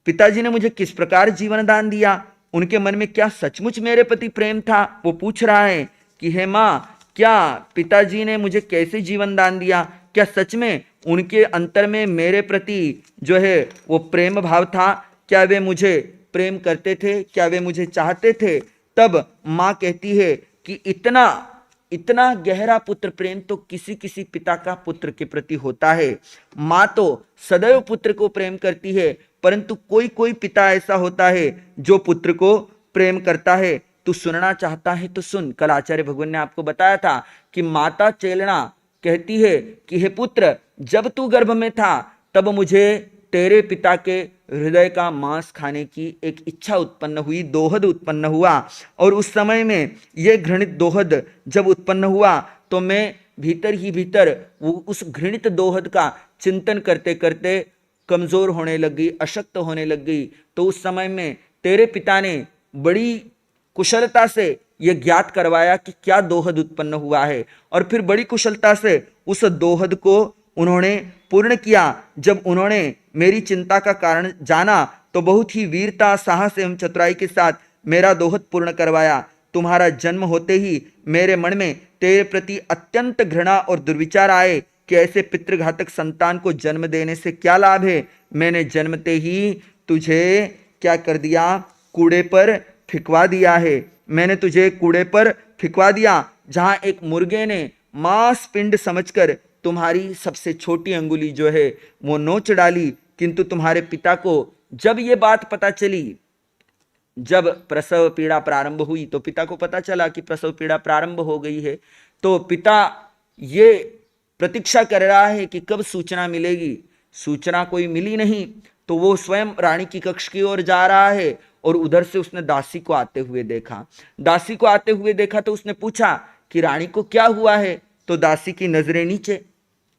S1: पिताजी ने मुझे किस प्रकार जीवन दान दिया? उनके मन में क्या सचमुच मेरे प्रति प्रेम था? वो पूछ रहा है कि हे मां, क्या पिताजी ने मुझे कैसे जीवन दान दिया? क्या सच में उनके अंतर में मेरे प्रति जो है वो प्रेम भाव था? क्या वे मुझे प्रेम करते थे? क्या वे मुझे चाहते थे? तब माँ कहती है कि इतना इतना गहरा पुत्र प्रेम तो किसी किसी पिता का पुत्र के प्रति होता है। माँ तो सदैव पुत्र को प्रेम करती है, परंतु कोई कोई पिता ऐसा होता है जो पुत्र को प्रेम करता है। तू सुनना चाहता है तो सुन। कल आचार्य भगवान ने आपको बताया था कि माता चेलना कहती है कि हे पुत्र, जब तू गर्भ में था तब मुझे तेरे पिता के हृदय का मांस खाने की एक इच्छा उत्पन्न हुई, दोहद उत्पन्न हुआ। और उस समय में यह घृणित दोहद जब उत्पन्न हुआ तो मैं भीतर ही भीतर वो उस घृणित दोहद का चिंतन करते करते कमजोर होने लग गई, अशक्त होने लग गई। तो उस समय में तेरे पिता ने बड़ी कुशलता से यह ज्ञात करवाया कि क्या दोहद उत्पन्न हुआ है, और फिर बड़ी कुशलता से उस दोहद को उन्होंने पूर्ण किया। जब उन्होंने मेरी चिंता का कारण जाना तो बहुत ही वीरता, साहस एवं चतुराई के साथ मेरा दोहद पूर्ण करवाया। तुम्हारा जन्म होते ही मेरे मन में तेरे प्रति अत्यंत घृणा और दुर्विचार आए कि ऐसे पितृघातक संतान को जन्म देने से क्या लाभ है। मैंने जन्मते ही तुझे क्या कर दिया? कूड़े पर फिकवा दिया है। मैंने तुझे कूड़े पर फिकवा दिया, जहां एक मुर्गे ने मांस पिंड समझकर तुम्हारी सबसे छोटी अंगुली जो है वो नोच डाली। किंतु तुम्हारे पिता को जब ये बात पता चली, जब प्रसव पीड़ा प्रारंभ हुई, तो पिता को पता चला कि प्रसव पीड़ा प्रारंभ हो गई है, तो पिता ये प्रतीक्षा कर रहा है कि कब सूचना मिलेगी। सूचना कोई मिली नहीं, तो वो स्वयं रानी की कक्ष की ओर जा रहा है और उधर से उसने दासी को आते हुए देखा। दासी को आते हुए देखा तो उसने पूछा कि रानी को क्या हुआ है? तो दासी की नजरें नीचे।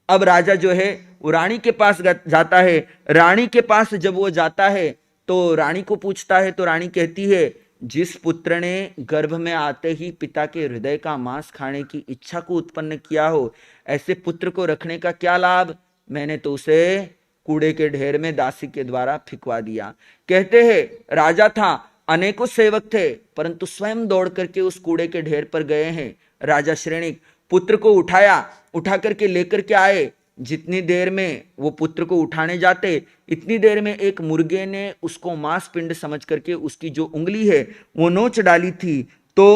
S1: अब राजा जो है वो रानी के पास जाता है। रानी के पास जब वो जाता है तो रानी को पूछता है, तो रानी कहती है, जिस पुत्र ने गर्भ में आते ही पिता के हृदय का मांस खाने की इच्छा को उत्पन्न किया हो, ऐसे पुत्र को रखने का क्या लाभ? मैंने तो उसे कूड़े के ढेर में दासी के द्वारा फिकवा दिया। कहते हैं राजा था, अनेकों सेवक थे, परंतु स्वयं दौड़ करके उस कूड़े के ढेर पर गए हैं। राजा श्रेणिक पुत्र को उठा करके लेकर के आए। जितनी देर में वो पुत्र को उठाने जाते, इतनी देर में एक मुर्गे ने उसको मांस पिंड समझ करके उसकी जो उंगली है वो नोच डाली थी। तो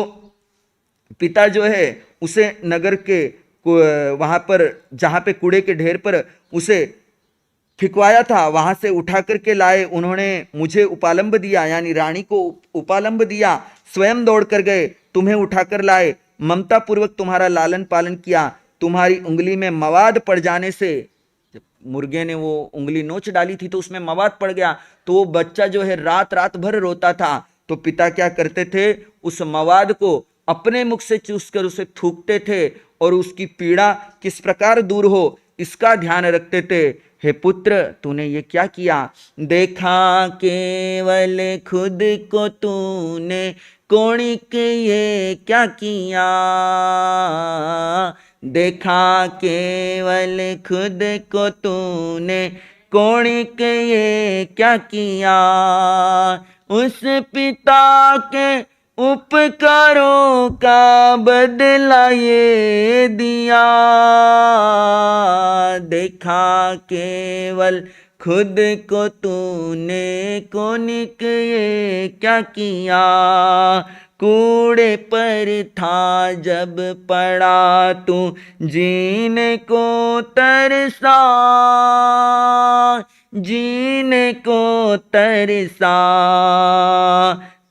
S1: पिता जो है उसे नगर के वहां पर जहां पे कूड़े के ढेर पर उसे फिकवाया था, वहां से उठा करके लाए। उन्होंने मुझे उपालंब दिया, यानी रानी को उपालंब दिया। स्वयं दौड़ कर गए, तुम्हें उठाकर लाए, ममता पूर्वक तुम्हारा लालन पालन किया। तुम्हारी उंगली में मवाद पड़ जाने से, जब मुर्गे ने वो उंगली नोच डाली थी तो उसमें मवाद पड़ गया, तो वो बच्चा जो है रात रात भर रोता था। तो पिता क्या करते थे? उस मवाद को अपने मुख से चूस कर उसे थूकते थे और उसकी पीड़ा किस प्रकार दूर हो इसका ध्यान रखते थे। हे पुत्र, तूने ये क्या किया? देखा केवल खुद को तूने, कोणिक ये क्या किया? देखा केवल खुद को तूने, कोणिक ये क्या किया? उस पिता के उपकारों का बदला ये दिया। देखा केवल खुद को तूने, कोनिक ये क्या किया? कूड़े पर था जब पड़ा तू, जीने को तरसा, जीने को तरसा।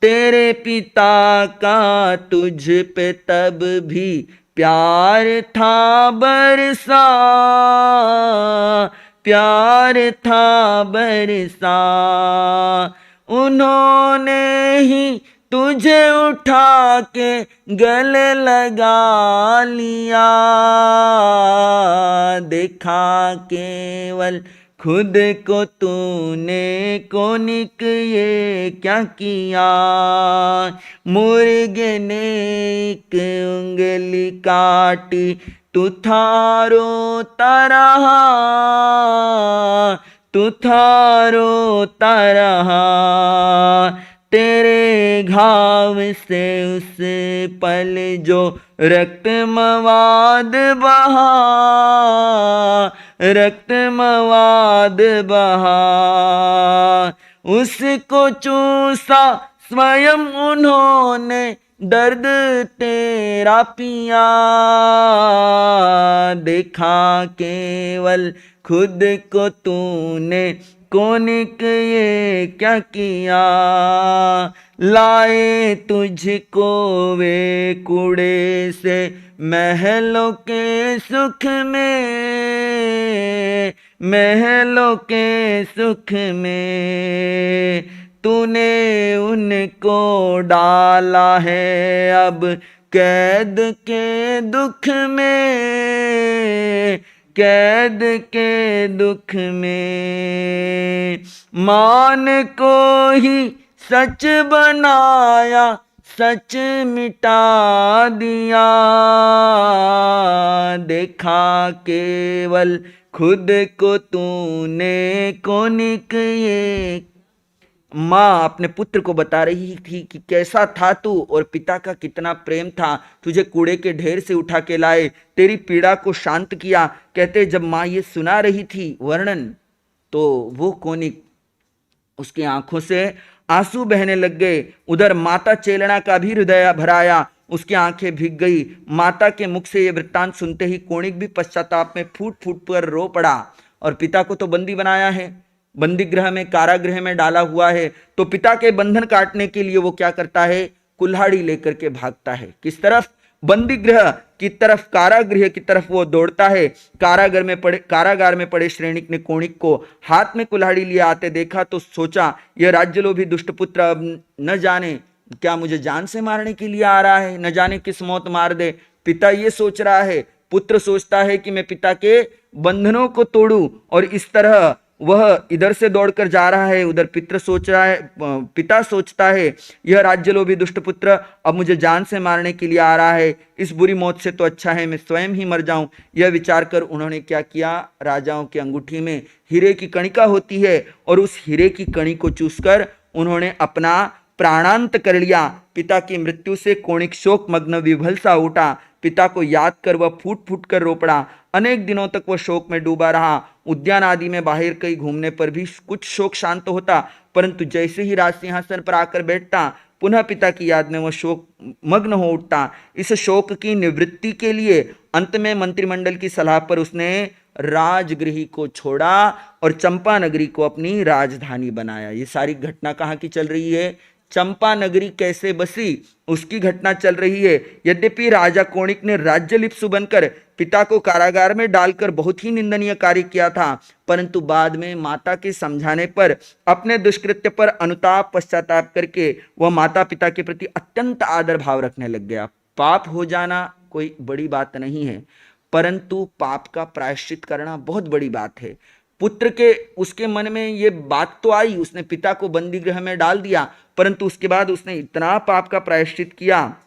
S1: तेरे पिता का तुझ पे तब भी प्यार था बरसा, प्यार था बरसा। उन्होंने ही तुझे उठा के गले लगा लिया। देखा केवल खुद को तूने, कोनिक ये क्या किया? मुर्गे ने एक उंगली काटी, तू थारो तरहा, तू थारो तरहा। तेरे घाव से उस पल जो रक्त मवाद बहा, रक्त मवाद बहा। उसको चूसा स्वयं उन्होंने दर्द तेरा पिया, देखा केवल खुद को तूने कोनिक ये क्या किया, लाए तुझको वे कूड़े से महलों के सुख में, महलों के सुख में, तूने उनको डाला है अब कैद के दुख में, कैद के दुख में। मान को ही सच बनाया, सच मिटा दिया, देखा केवल खुद को तूने कोनिक ये। माँ अपने पुत्र को बता रही थी कि कैसा था तू और पिता का कितना प्रेम था, तुझे कूड़े के ढेर से उठा के लाए, तेरी पीड़ा को शांत किया। कहते जब माँ ये सुना रही थी वर्णन, तो वो कोनिक उसकी आंखों से आंसू बहने लग गए। उधर माता चेलना का भी हृदय भराया, उसकी आंखें भीग गई। माता के मुख से यह वृत्तांत सुनते ही कोनिक भी पश्चाताप में फूट फूट कर रो पड़ा। और पिता को तो बंदी बनाया है, बंदी गृह में, कारागृह में डाला हुआ है, तो पिता के बंधन काटने के लिए वो क्या करता है, कुल्हाड़ी लेकर के भागता है। किस तरफ, बंदी गृह की तरफ, कारागृह की तरफ वो दौड़ता है। कारागार में पड़े श्रेणिक ने कोनिक को हाथ में कुल्हाड़ी लिए आते देखा तो सोचा यह राज्यलोभी दुष्ट पुत्र अब न जाने क्या मुझे जान से मारने के लिए आ रहा है, न जाने किस मौत मार दे। पिता ये सोच रहा है, पुत्र सोचता है कि मैं पिता के बंधनों को तोड़ूं, और इस तरह वह इधर से दौड़कर जा रहा है, उधर पिता सोचता है यह राज्यलोभी दुष्ट पुत्र अब मुझे जान से मारने के लिए आ रहा है, इस बुरी मौत से तो अच्छा है मैं स्वयं ही मर जाऊं। यह विचार कर उन्होंने क्या किया, राजाओं की अंगूठी में हीरे की कणिका होती है, और उस हीरे की कणी को चूसकर उन्होंने अपना प्राणांत कर लिया। पिता की मृत्यु से कोनिक शोक मग्न विभल सा उठा। पिता को याद कर वह फूट फूट कर रो पड़ा। अनेक दिनों तक वह शोक में डूबा रहा। उद्यान आदि में बाहर कहीं घूमने पर भी कुछ शोक शांत होता, परंतु जैसे ही राज सिंहासन पर आकर बैठता, पुनः पिता की याद में वह शोक मग्न हो उठता। इस शोक की निवृत्ति के लिए अंत में मंत्रिमंडल की सलाह पर उसने राजगृह को छोड़ा और चंपा नगरी को अपनी राजधानी बनाया। ये सारी घटना कहाँ की चल रही है, चंपा नगरी कैसे बसी उसकी घटना चल रही है। यद्यपि राजा कोनिक ने राज्यलिप्सु बनकर पिता को कारागार में डालकर बहुत ही निंदनीय कार्य किया था, परंतु बाद में माता के समझाने पर अपने दुष्कृत्य पर अनुताप पश्चाताप करके वह माता पिता के प्रति अत्यंत आदर भाव रखने लग गया। पाप हो जाना कोई बड़ी बात नहीं है, परंतु पाप का प्रायश्चित करना बहुत बड़ी बात है। पुत्र के उसके मन में ये बात तो आई, उसने पिता को बंदी गृह में डाल दिया, परंतु उसके बाद उसने इतना पाप का प्रायश्चित किया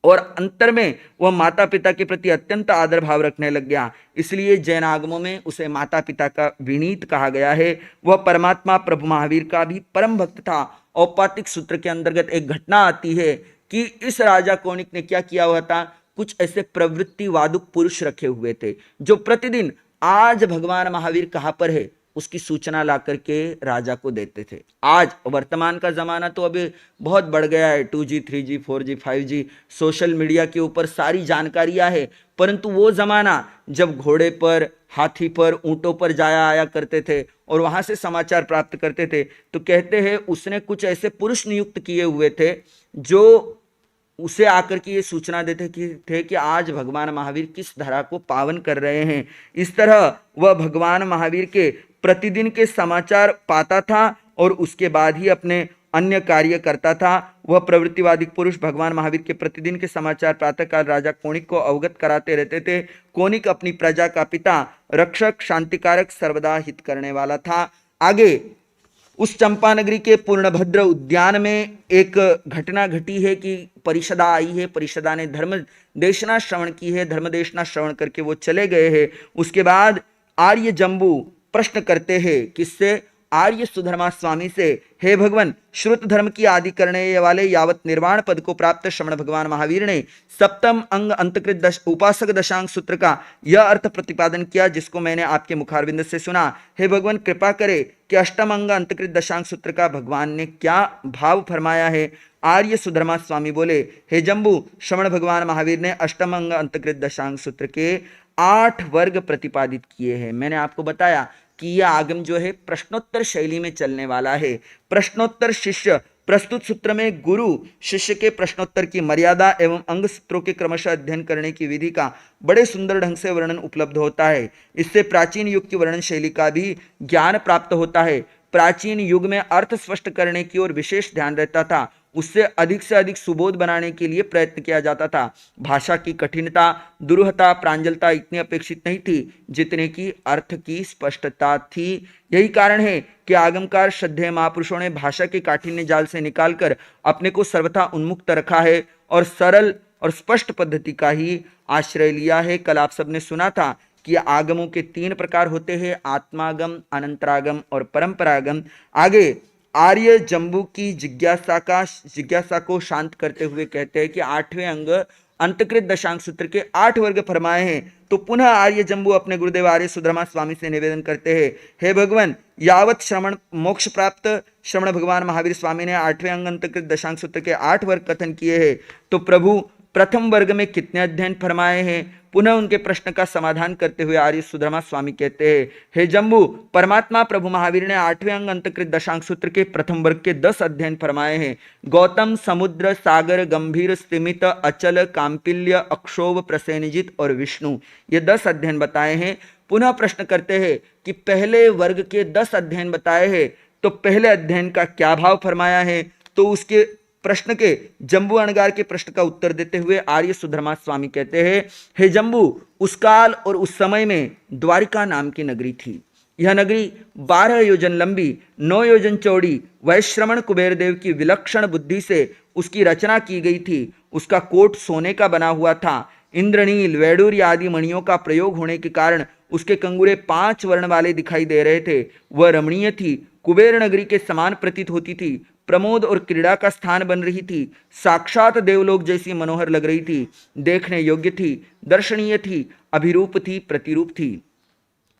S1: और अंतर में वह माता पिता के प्रति अत्यंत आदर भाव रखने लग गया। इसलिए जैन आगमों में उसे माता पिता का विनीत कहा गया है। वह परमात्मा प्रभु महावीर का भी परम भक्त था। औपातिक सूत्र के अंतर्गत एक घटना आती है कि इस राजा कोनिक ने क्या किया हुआ था, कुछ ऐसे प्रवृत्ति वादुक पुरुष रखे हुए थे जो प्रतिदिन आज भगवान महावीर कहाँ पर है उसकी सूचना ला करके राजा को देते थे। आज वर्तमान का ज़माना तो अभी बहुत बढ़ गया है, 2G 3G 4G 5G social media के ऊपर सारी जानकारियां है, परंतु वो ज़माना जब घोड़े पर, हाथी पर, ऊँटों पर जाया आया करते थे और वहाँ से समाचार प्राप्त करते थे, तो कहते हैं उसने कुछ ऐसे पुरुष नियुक्त किए हुए थे जो उसे आकर के ये सूचना देते थे कि आज भगवान महावीर किस धरा को पावन कर रहे हैं। इस तरह वह भगवान महावीर के प्रतिदिन के समाचार पाता था और उसके बाद ही अपने अन्य कार्य करता था। वह प्रवृत्तिवादी पुरुष भगवान महावीर के प्रतिदिन के समाचार प्रातःकाल राजा कोनिक को अवगत कराते रहते थे। कोनिक अपनी प्रजा का पिता, रक्षक, शांतिकारक, सर्वदा हित करने वाला था। आगे उस चंपा नगरी के पूर्णभद्र उद्यान में एक घटना घटी है कि परिषदा आई है। परिषदा ने धर्म देशना श्रवण की है। धर्म देशना श्रवण करके वो चले गए हैं। उसके बाद आर्य जंबू प्रश्न करते हैं किससे, आर्य सुधर्मा स्वामी से, हे भगवान, श्रुत धर्म की आदि करने वाले यावत निर्वाण पद को प्राप्त श्रमण भगवान महावीर ने सप्तम अंग अंतकृत उपासक दशांग सूत्र का यह अर्थ प्रतिपादन किया जिसको मैंने आपके मुखारविंद से सुना। हे भगवान, कृपा करे कि अष्टम अंग अंतकृत दशांग सूत्र का भगवान ने क्या भाव फरमाया है। आर्य सुधर्मा स्वामी बोले, हे जम्बू, श्रमण भगवान महावीर ने अष्टम अंग अंतकृत दशांग सूत्र के 8 वर्ग प्रतिपादित किए हैं। मैंने आपको बताया कि यह आगम जो है प्रश्नोत्तर शैली में चलने वाला है। प्रश्नोत्तर शिष्य प्रस्तुत सूत्र में गुरु शिष्य के प्रश्नोत्तर की मर्यादा एवं अंग सूत्रों के क्रमशः अध्ययन करने की विधि का बड़े सुंदर ढंग से वर्णन उपलब्ध होता है। इससे प्राचीन युग की वर्णन शैली का भी ज्ञान प्राप्त होता है। प्राचीन युग में अर्थ स्पष्ट करने की ओर विशेष ध्यान रहता था, उससे अधिक से अधिक सुबोध बनाने के लिए प्रयत्न किया जाता था। भाषा की कठिनता, दुरूहता, प्रांजलता इतनी अपेक्षित नहीं थी जितने की अर्थ की स्पष्टता थी। यही कारण है कि आगमकार श्रद्धेय महापुरुषों ने भाषा के काठिन्य जाल से निकालकर अपने को सर्वथा उन्मुक्त रखा है और सरल और स्पष्ट पद्धति का ही आश्रय लिया है। कल आप सबने सुना था कि आगमों के 3 प्रकार होते हैं, आत्मागम, अनंतरागम और परंपरागम। आगे आर्य जम्बू की जिज्ञासा को शांत करते हुए कहते हैं कि 8वें अंग अंतकृत दशांग सूत्र के 8 वर्ग फरमाए हैं। तो पुनः आर्य जम्बू अपने गुरुदेव आर्य सुधर्मा स्वामी से निवेदन करते हैं, हे भगवान, यावत श्रवण मोक्ष प्राप्त श्रवण भगवान महावीर स्वामी ने 8वें अंग अंतकृत दशांग सूत्र के 8 वर्ग कथन किए हैं, तो प्रभु प्रथम वर्ग में कितने अध्ययन फरमाए हैं। पुनः उनके प्रश्न का समाधान करते हुए आर्य सुधर्मा स्वामी कहते हैं, हे जम्बू, परमात्मा प्रभु महावीर ने 8वें अंग अंतकृत दशांग सूत्र के प्रथम वर्ग के 10 अध्ययन फरमाए हैं। गौतम, समुद्र, सागर, गंभीर, स्तिमित, अचल, कांपिल्य, अक्षोभ, प्रसेनजित और विष्णु, ये 10 अध्ययन बताए हैं। पुनः प्रश्न करते हैं कि पहले वर्ग के 10 अध्ययन बताए हैं, तो पहले अध्ययन का क्या भाव फरमाया है। तो उसके प्रश्न के जम्बू अणगार के प्रश्न का उत्तर देते हुए आर्य सुधर्मा स्वामी कहते हैं, हे जम्बू, उस काल और उस समय में द्वारिका नाम की नगरी थी। यह नगरी 12 योजन लंबी, 9 योजन चौड़ी, वैश्रमण कुबेर देव की विलक्षण बुद्धि से उसकी रचना की गई थी। उसका कोट सोने का बना हुआ था। इंद्रनील, वैडूर्य आदि मणियों का प्रयोग होने के कारण उसके कंगूरे 5 वर्ण वाले दिखाई दे रहे थे। वह रमणीय थी, कुबेर नगरी के समान प्रतीत होती थी, प्रमोद और क्रीड़ा का स्थान बन रही थी, साक्षात देवलोक जैसी मनोहर लग रही थी, देखने योग्य थी, दर्शनीय थी, अभिरूप थी, प्रतिरूप थी।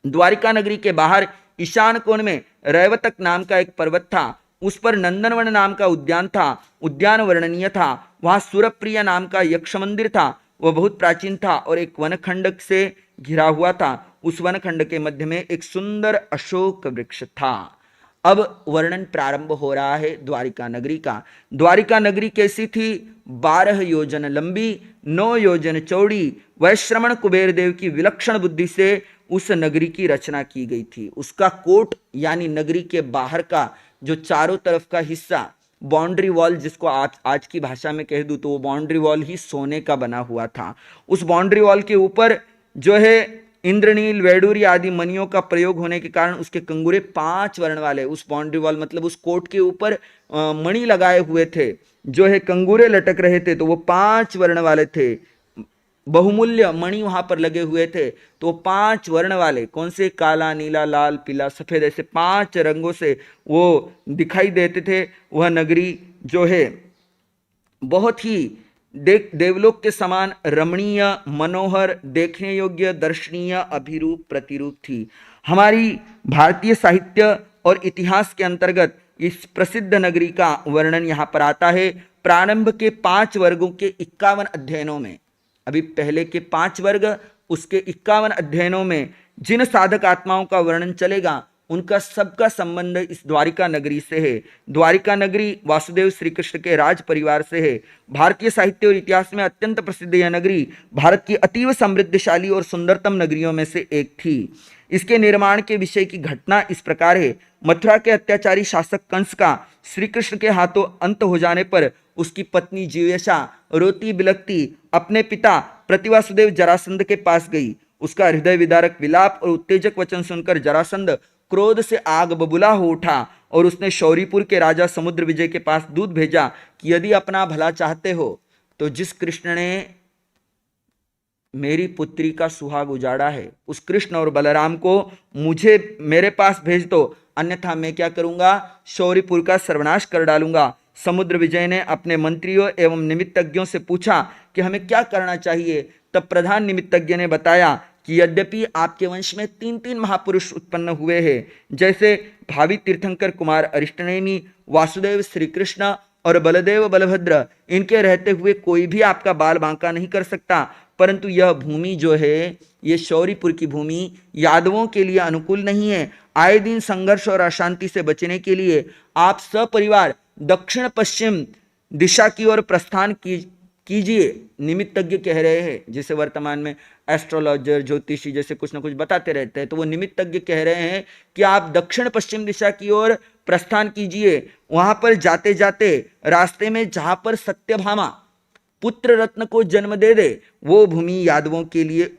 S1: द्वारिका नगरी के बाहर ईशान कोण में रैवतक नाम का एक पर्वत था, उस पर नंदनवन नाम का उद्यान था। उद्यान वर्णनीय था। वहां सूरप्रिया नाम का यक्ष मंदिर था। वह बहुत प्राचीन था और एक वनखंड से घिरा हुआ था। उस वनखंड के मध्य में एक सुंदर अशोक वृक्ष था। अब वर्णन प्रारंभ हो रहा है द्वारिका नगरी का। द्वारिका नगरी कैसी थी? 12 योजन लंबी, 9 योजन चौड़ी, वैश्रमण कुबेर देव की विलक्षण बुद्धि से उस नगरी की रचना की गई थी। उसका कोट यानी नगरी के बाहर का जो चारों तरफ का हिस्सा, बाउंड्री वॉल जिसको आज की भाषा में कह दूं तो वो बाउंड्री वॉल ही सोने का बना हुआ था। उस बाउंड्री वॉल के ऊपर जो है इंद्रनील, वैडूर्य आदि मणियों का प्रयोग होने के कारण उसके कंगूरे 5 वर्ण वाले, उस बाउंड्री वॉल मतलब उस कोट के ऊपर मणि लगाए हुए थे, जो है कंगूरे लटक रहे थे, तो वो 5 वर्ण वाले थे। बहुमूल्य मणि वहां पर लगे हुए थे, तो 5 वर्ण वाले, कौन से? काला, नीला, लाल, पीला, सफेद, ऐसे 5 रंगों से वो दिखाई देते थे। वह नगरी जो है बहुत ही देवलोक के समान रमणीय, मनोहर, देखने योग्य, दर्शनीय, अभिरूप, प्रतिरूप थी। हमारी भारतीय साहित्य और इतिहास के अंतर्गत इस प्रसिद्ध नगरी का वर्णन यहाँ पर आता है। प्रारंभ के 5 वर्गों के 51 अध्ययनों में, अभी पहले के 5 वर्ग, उसके 51 अध्ययनों में जिन साधक आत्माओं का वर्णन चलेगा उनका सबका संबंध इस द्वारिका नगरी से है। द्वारिका नगरी वासुदेव श्री कृष्ण के राज परिवार से है। भारतीय साहित्य और इतिहास में अत्यंत प्रसिद्ध यह नगरी भारत की अतीव समृद्धशाली और सुंदरतम नगरियों में से एक थी। इसके निर्माण के विषय की घटना इस प्रकार है। मथुरा के अत्याचारी शासक कंस का श्री कृष्ण के हाथों अंत हो जाने पर उसकी पत्नी जीवेशा रोती बिलखती अपने पिता प्रतिवासुदेव जरासंध के पास गई। उसका हृदय विदारक विलाप और उत्तेजक वचन सुनकर जरासंध क्रोध से आग बबूला हो उठा और उसने शौरीपुर के राजा समुद्र विजय के पास दूत भेजा कि यदि अपना भला चाहते हो तो जिस कृष्ण ने मेरी पुत्री का सुहाग उजाड़ा है, उस कृष्ण और बलराम को मुझे मेरे पास भेज दो, अन्यथा मैं क्या करूंगा, शौरीपुर का सर्वनाश कर डालूंगा। समुद्र विजय ने अपने मंत्रियों एवं निमित्तज्ञों से पूछा कि हमें क्या करना चाहिए। तब प्रधान निमित्तज्ञ ने बताया कि यद्यपि आपके वंश में तीन तीन महापुरुष उत्पन्न हुए हैं, जैसे भावी तीर्थंकर कुमार अरिष्टनेमी, वासुदेव श्री कृष्ण और बलदेव बलभद्र, इनके रहते हुए कोई भी आपका बाल बांका नहीं कर सकता, परंतु यह भूमि जो है, ये शौरीपुर की भूमि यादवों के लिए अनुकूल नहीं है। आए दिन संघर्ष और अशांति से बचने के लिए आप सपरिवार दक्षिण पश्चिम दिशा की ओर प्रस्थान कीजिए। निमित्तज्ञ कह रहे हैं, जिसे वर्तमान में एस्ट्रोलॉजर, ज्योतिषी जैसे कुछ ना कुछ बताते रहते हैं, तो वो निमित्तज्ञ कह रहे हैं कि आप दक्षिण पश्चिम दिशा की ओर प्रस्थान कीजिए। वहां पर जाते जाते रास्ते में जहां पर सत्यभामा पुत्र रत्न को जन्म दे दे, वो भूमि यादवों के लिए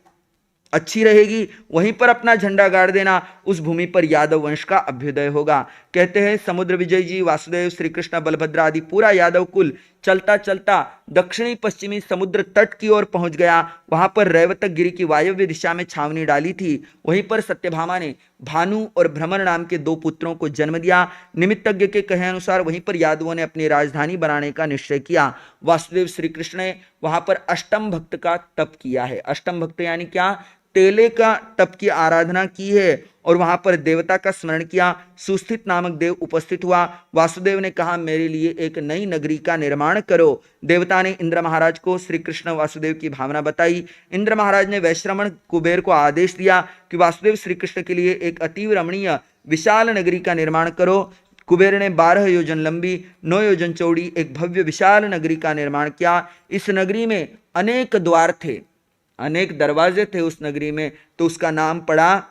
S1: अच्छी रहेगी, वहीं पर अपना झंडा गाड़ देना, उस भूमि पर यादव वंश का अभ्युदय होगा। कहते हैं समुद्र विजय जी, वासुदेव, श्री कृष्ण, बलभद्र आदि पूरा यादव कुल चलता चलता दक्षिणी पश्चिमी समुद्र तट की ओर पहुंच गया। वहां पर रैवतक गिरी की वायव्य दिशा में छावनी डाली थी। वहीं पर सत्यभामा ने भानु और भ्रमर नाम के दो पुत्रों को जन्म दिया। निमित्तज्ञ के कहे अनुसार वहीं पर यादवों ने अपनी राजधानी बनाने का निश्चय किया। वासुदेव श्री कृष्ण ने वहां पर अष्टम भक्त का तप किया है। अष्टम भक्त यानी क्या, तेले का तप की आराधना की है और वहां पर देवता का स्मरण किया। सुस्थित नामक देव उपस्थित हुआ। वासुदेव ने कहा मेरे लिए एक नई नगरी का निर्माण करो। देवता ने इंद्र महाराज को श्री कृष्ण वासुदेव की भावना बताई। इंद्र महाराज ने वैश्रमण कुबेर को आदेश दिया कि वासुदेव श्री कृष्ण के लिए एक अतीव रमणीय विशाल नगरी का निर्माण करो। कुबेर ने 12 योजन लंबी 9 योजन चौड़ी एक भव्य विशाल नगरी का निर्माण किया। इस नगरी में अनेक द्वार थे, अनेक दरवाजे थे उस नगरी में, तो उसका नाम पड़ा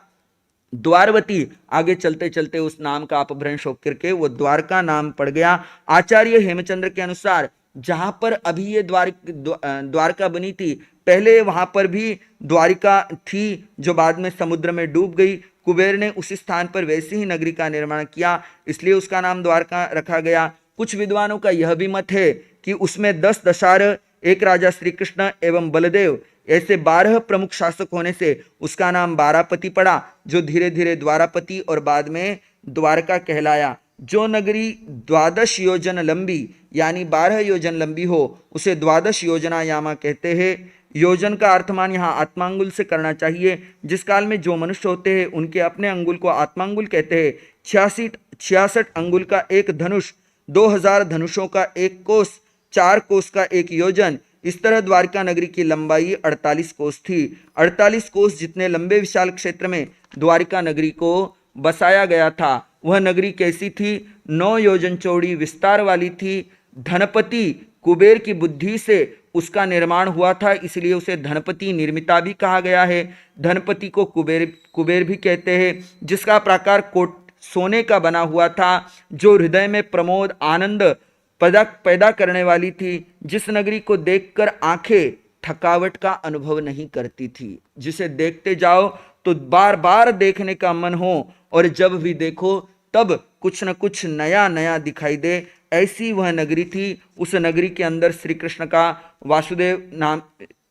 S1: द्वारवती। आगे चलते चलते उस नाम का अपभ्रंश होकर के वो द्वारका नाम पड़ गया। आचार्य हेमचंद्र के अनुसार जहां पर अभी ये द्वारका बनी थी, पहले वहां पर भी द्वारिका थी जो बाद में समुद्र में डूब गई। कुबेर ने उसी स्थान पर वैसी ही नगरी का निर्माण किया, इसलिए उसका नाम द्वारका रखा गया। कुछ विद्वानों का यह भी मत है कि उसमें 10 दशार, एक राजा श्री कृष्ण एवं बलदेव, ऐसे 12 प्रमुख शासक होने से उसका नाम बारापति पड़ा, जो धीरे धीरे द्वारापति और बाद में द्वारका कहलाया। जो नगरी 12 योजन लंबी यानी 12 योजन लंबी हो उसे 12 योजना यामा कहते हैं। योजन का अर्थमान यहाँ आत्मांगुल से करना चाहिए। जिस काल में जो मनुष्य होते हैं उनके अपने अंगुल को आत्मांगुल कहते हैं। 66 अंगुल का एक धनुष, 2000 धनुषों का एक कोस, 4 कोस का एक योजन। इस तरह द्वारका नगरी की लंबाई 48 कोस थी। 48 कोस जितने लंबे विशाल क्षेत्र में द्वारका नगरी को बसाया गया था। वह नगरी कैसी थी? 9 योजन चौड़ी विस्तार वाली थी। धनपति कुबेर की बुद्धि से उसका निर्माण हुआ था, इसलिए उसे धनपति निर्मिता भी कहा गया है। धनपति को कुबेर भी कहते हैं। जिसका प्राकार कोट सोने का बना हुआ था, जो हृदय में प्रमोद आनंद पैदा करने वाली थी। जिस नगरी को देखकर आंखें थकावट का अनुभव नहीं करती थी, जिसे देखते जाओ तो बार बार देखने का मन हो और जब भी देखो तब कुछ न कुछ नया नया दिखाई दे, ऐसी वह नगरी थी। उस नगरी के अंदर श्री कृष्ण का वासुदेव नाम,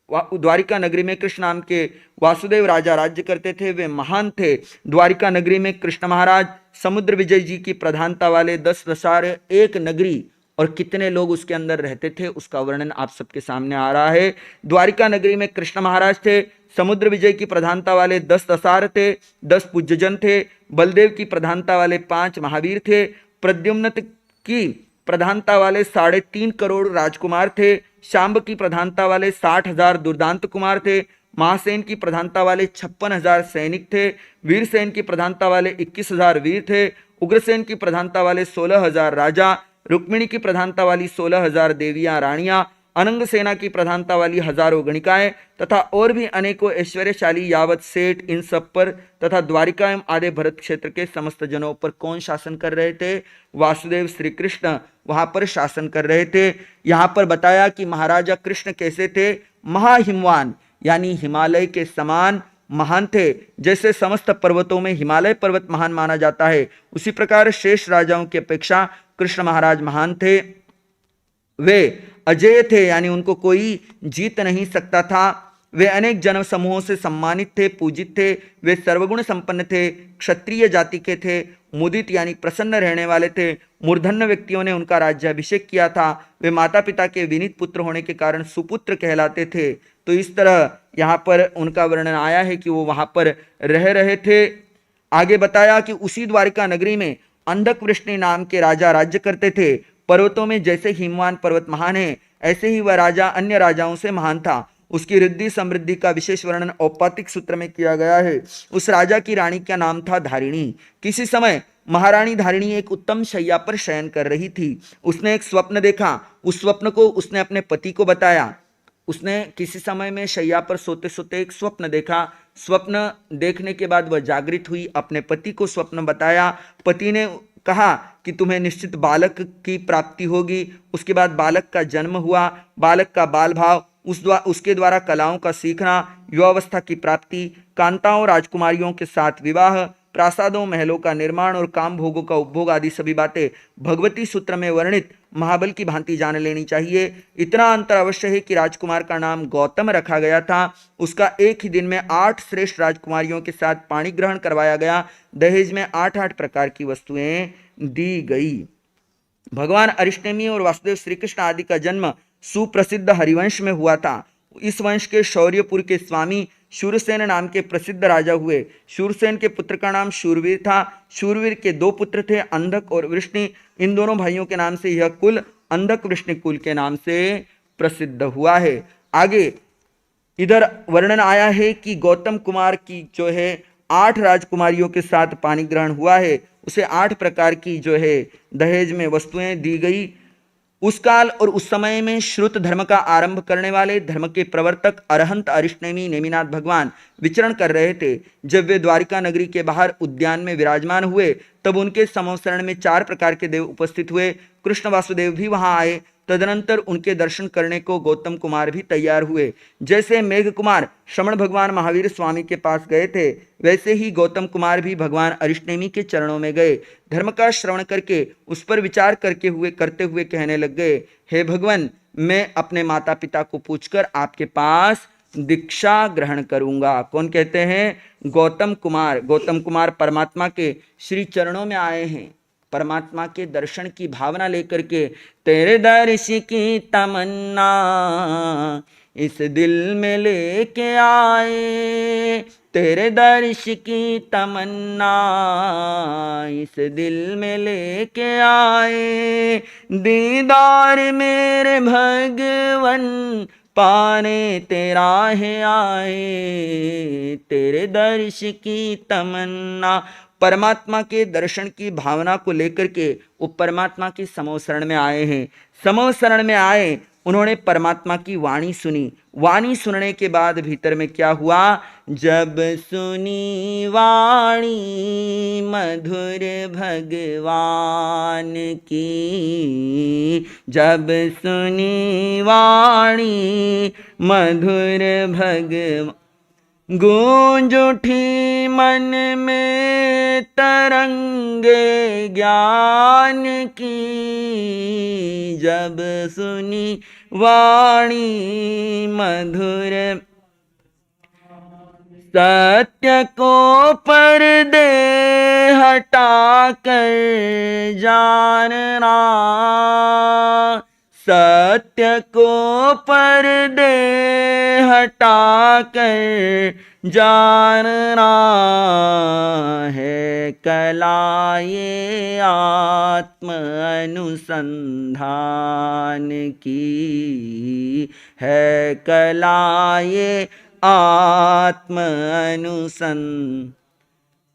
S1: द्वारिका नगरी में कृष्ण नाम के वासुदेव राजा राज्य करते थे। वे महान थे। द्वारिका नगरी में कृष्ण महाराज, समुद्र विजय जी की प्रधानता वाले 10 दशार एक नगरी, और कितने लोग उसके अंदर रहते थे उसका वर्णन आप सबके सामने आ रहा है। द्वारिका नगरी में कृष्ण महाराज थे। समुद्र विजय की प्रधानता वाले 10 दशार थे, 10 पूज्यजन थे। बलदेव की प्रधानता वाले 5 महावीर थे। प्रद्युम्न की प्रधानता वाले 3.5 करोड़ राजकुमार थे। शांब की प्रधानता वाले 60,000 दुर्दांत कुमार थे। महासेन की प्रधानता वाले 56,000 सैनिक थे। वीरसेन की प्रधानता वाले 21,000 वीर थे। उग्रसेन की प्रधानता वाले 16,000 राजा। रुक्मिणी की प्रधानता वाली 16,000 देवियां रानियां। अनंग सेना की प्रधानता वाली हजारों गणिकाएं तथा और भी अनेकों ऐश्वर्यशाली यावत सेठ, इन सब पर तथा द्वारिका एवं आधे भरत क्षेत्र के समस्त जनों पर कौन शासन कर रहे थे? वासुदेव श्री कृष्ण वहां पर शासन कर रहे थे। यहाँ पर बताया कि महाराजा कृष्ण कैसे थे? महाहिमवान यानी हिमालय के समान महान थे। जैसे समस्त पर्वतों में हिमालय पर्वत महान माना जाता है, उसी प्रकार शेष राजाओं की अपेक्षा कृष्ण महाराज महान थे। वे अजय थे यानी उनको कोई जीत नहीं सकता था। वे अनेक जन समूहों से सम्मानित थे, पूजित थे। वे सर्वगुण संपन्न थे, क्षत्रिय जाति के थे, मुदित यानी प्रसन्न रहने वाले थे। मूर्धन्य व्यक्तियों ने उनका राज्याभिषेक किया था। वे माता पिता के विनीत पुत्र होने के कारण सुपुत्र कहलाते थे। तो इस तरह यहाँ पर उनका वर्णन आया है कि वो वहाँ पर रह रहे थे। आगे बताया कि उसी द्वारिका नगरी में अंधक वृष्णि नाम के राजा राज्य करते थे। पर्वतों में जैसे हिमवान पर्वत महान है, ऐसे ही वह राजा अन्य राजाओं से महान था। उसकी रिद्धि समृद्धि का विशेष वर्णन औपातिक सूत्र में किया गया है। उस राजा की रानी का नाम था धारिणी। किसी समय महारानी धारिणी एक उत्तम शैया पर शयन कर रही थी। उसने एक स्वप्न देखा। उस स्वप्न को उसने अपने पति को बताया। उसने किसी समय में शैया पर सोते सोते एक स्वप्न देखा। स्वप्न देखने के बाद वह जागृत हुई, अपने पति को स्वप्न बताया। पति ने कहा कि तुम्हें निश्चित बालक की प्राप्ति होगी। उसके बाद बालक का जन्म हुआ। बालक का बाल भाव, उसके द्वारा कलाओं का सीखना, युवावस्था की प्राप्ति, कांताओं राजकुमारियों के साथ विवाह, प्रासादों महलों का निर्माण और काम भोगों का उपभोग आदि सभी बातें भगवती सूत्र में वर्णित महाबल की भांति जान लेनी चाहिए। इतना अंतर अवश्य है कि राजकुमार का नाम गौतम रखा गया था। उसका एक ही दिन में 8 श्रेष्ठ राजकुमारियों के साथ पाणी ग्रहण करवाया गया। दहेज में 8-8 प्रकार की वस्तुएं दी गई। भगवान अरिष्टनेमी और वासुदेव श्री कृष्ण आदि का जन्म सुप्रसिद्ध हरिवंश में हुआ था। इस वंश के शौर्यपुर के स्वामी शूरसेन नाम के प्रसिद्ध राजा हुए। शूरसेन के पुत्र का नाम शूरवीर था। शूरवीर के 2 पुत्र थे, अंधक और वृष्णि। इन दोनों भाइयों के नाम से यह कुल अंधक वृष्णि कुल के नाम से प्रसिद्ध हुआ है। आगे इधर वर्णन आया है कि गौतम कुमार की जो है 8 राजकुमारियों के साथ पाणी ग्रहण हुआ है। उसे 8 प्रकार की जो है दहेज में वस्तुएं दी गई। उस काल और उस समय में श्रुत धर्म का आरंभ करने वाले धर्म के प्रवर्तक अरहंत अरिष्टनेमी नेमिनाथ भगवान विचरण कर रहे थे। जब वे द्वारिका नगरी के बाहर उद्यान में विराजमान हुए, तब उनके समवसरण में 4 प्रकार के देव उपस्थित हुए। कृष्ण वासुदेव भी वहां आए। तदनंतर उनके दर्शन करने को गौतम कुमार भी तैयार हुए। जैसे मेघ कुमार श्रमण भगवान महावीर स्वामी के पास गए थे, वैसे ही गौतम कुमार भी भगवान अरिष्टनेमी के चरणों में गए। धर्म का श्रवण करके उस पर विचार करते हुए कहने लग गए, हे भगवान, मैं अपने माता पिता को पूछकर आपके पास दीक्षा ग्रहण करूंगा। कौन कहते हैं? गौतम कुमार। गौतम कुमार परमात्मा के श्री चरणों में आए हैं, परमात्मा के दर्शन की भावना लेकर के। तेरे दर्श की तमन्ना इस दिल में लेके आए, तेरे दर्श की तमन्ना इस दिल में लेके आए, दीदार मेरे भगवन पाने तेरा है आए, तेरे दर्श की तमन्ना। परमात्मा के दर्शन की भावना को लेकर के वो परमात्मा की समवसरण में आए हैं। समवसरण में आए, उन्होंने परमात्मा की वाणी सुनी। वाणी सुनने के बाद भीतर में क्या हुआ? जब सुनी वाणी मधुर भगवान की, जब सुनी वाणी मधुर भगवान, गूंज उठी मन में तरंगे ज्ञान की, जब सुनी वाणी मधुर। सत्य को पर्दे हटा कर जानना, सत्य को पर्दे हटा कर जानना है कला ये आत्म अनुसंधान की, है कला ये आत्म अनुसंधान।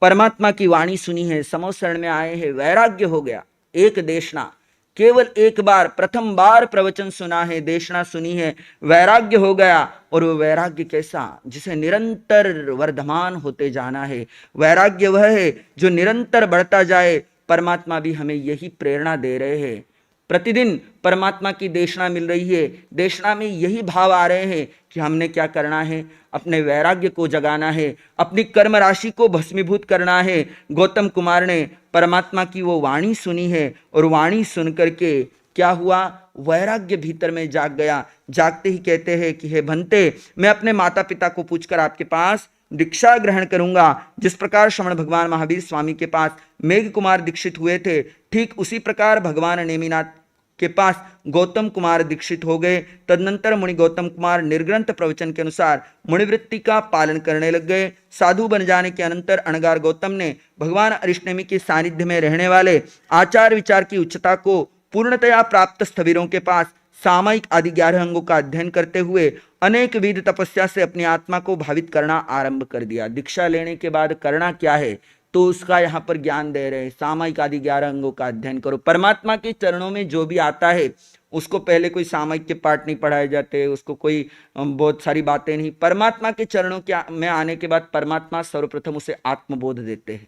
S1: परमात्मा की वाणी सुनी है, समवसरण में आए हैं, वैराग्य हो गया। एक देशना, केवल एक बार, प्रथम बार प्रवचन सुना है, देशना सुनी है, वैराग्य हो गया। और वो वैराग्य कैसा? जिसे निरंतर वर्धमान होते जाना है। वैराग्य वह है जो निरंतर बढ़ता जाए। परमात्मा भी हमें यही प्रेरणा दे रहे हैं। प्रतिदिन परमात्मा की देशना मिल रही है। देशना में यही भाव आ रहे हैं कि हमने क्या करना है, अपने वैराग्य को जगाना है, अपनी कर्म राशि को भस्मीभूत करना है। गौतम कुमार ने परमात्मा की वो वाणी सुनी है और वाणी सुन करके क्या हुआ? वैराग्य भीतर में जाग गया। जागते ही कहते हैं कि हे भंते, मैं अपने माता पिता को पूछकर आपके पास दीक्षा ग्रहण करूंगा। जिस प्रकार श्रमण भगवान महावीर स्वामी के पास मेघ कुमार दीक्षित हुए थे, ठीक उसी प्रकार भगवान नेमिनाथ के पास गौतम कुमार दीक्षित हो गए। तदनंतर मुनि गौतम कुमार निर्ग्रंथ प्रवचन के अनुसार मुनिवृत्ति का पालन करने लग गए। साधु बन जाने के अनंतर अणगार गौतम ने भगवान अरिष्टनेमि के सानिध्य में रहने वाले आचार विचार की उच्चता को पूर्णतया प्राप्त स्थविरों के पास सामयिक आदि 11 अंगों का अध्ययन करते हुए अनेक विध तपस्या से अपनी आत्मा को भावित करना आरंभ कर दिया। दीक्षा लेने के बाद करना क्या है, तो उसका यहाँ पर ज्ञान दे रहे हैं। सामयिक आदि 11 अंगों का अध्ययन करो। परमात्मा के चरणों में जो भी आता है उसको पहले कोई सामयिक के पाठ नहीं पढ़ाए जाते, उसको कोई बहुत सारी बातें नहीं। परमात्मा के चरणों के में आने के बाद परमात्मा सर्वप्रथम उसे आत्मबोध देते हैं,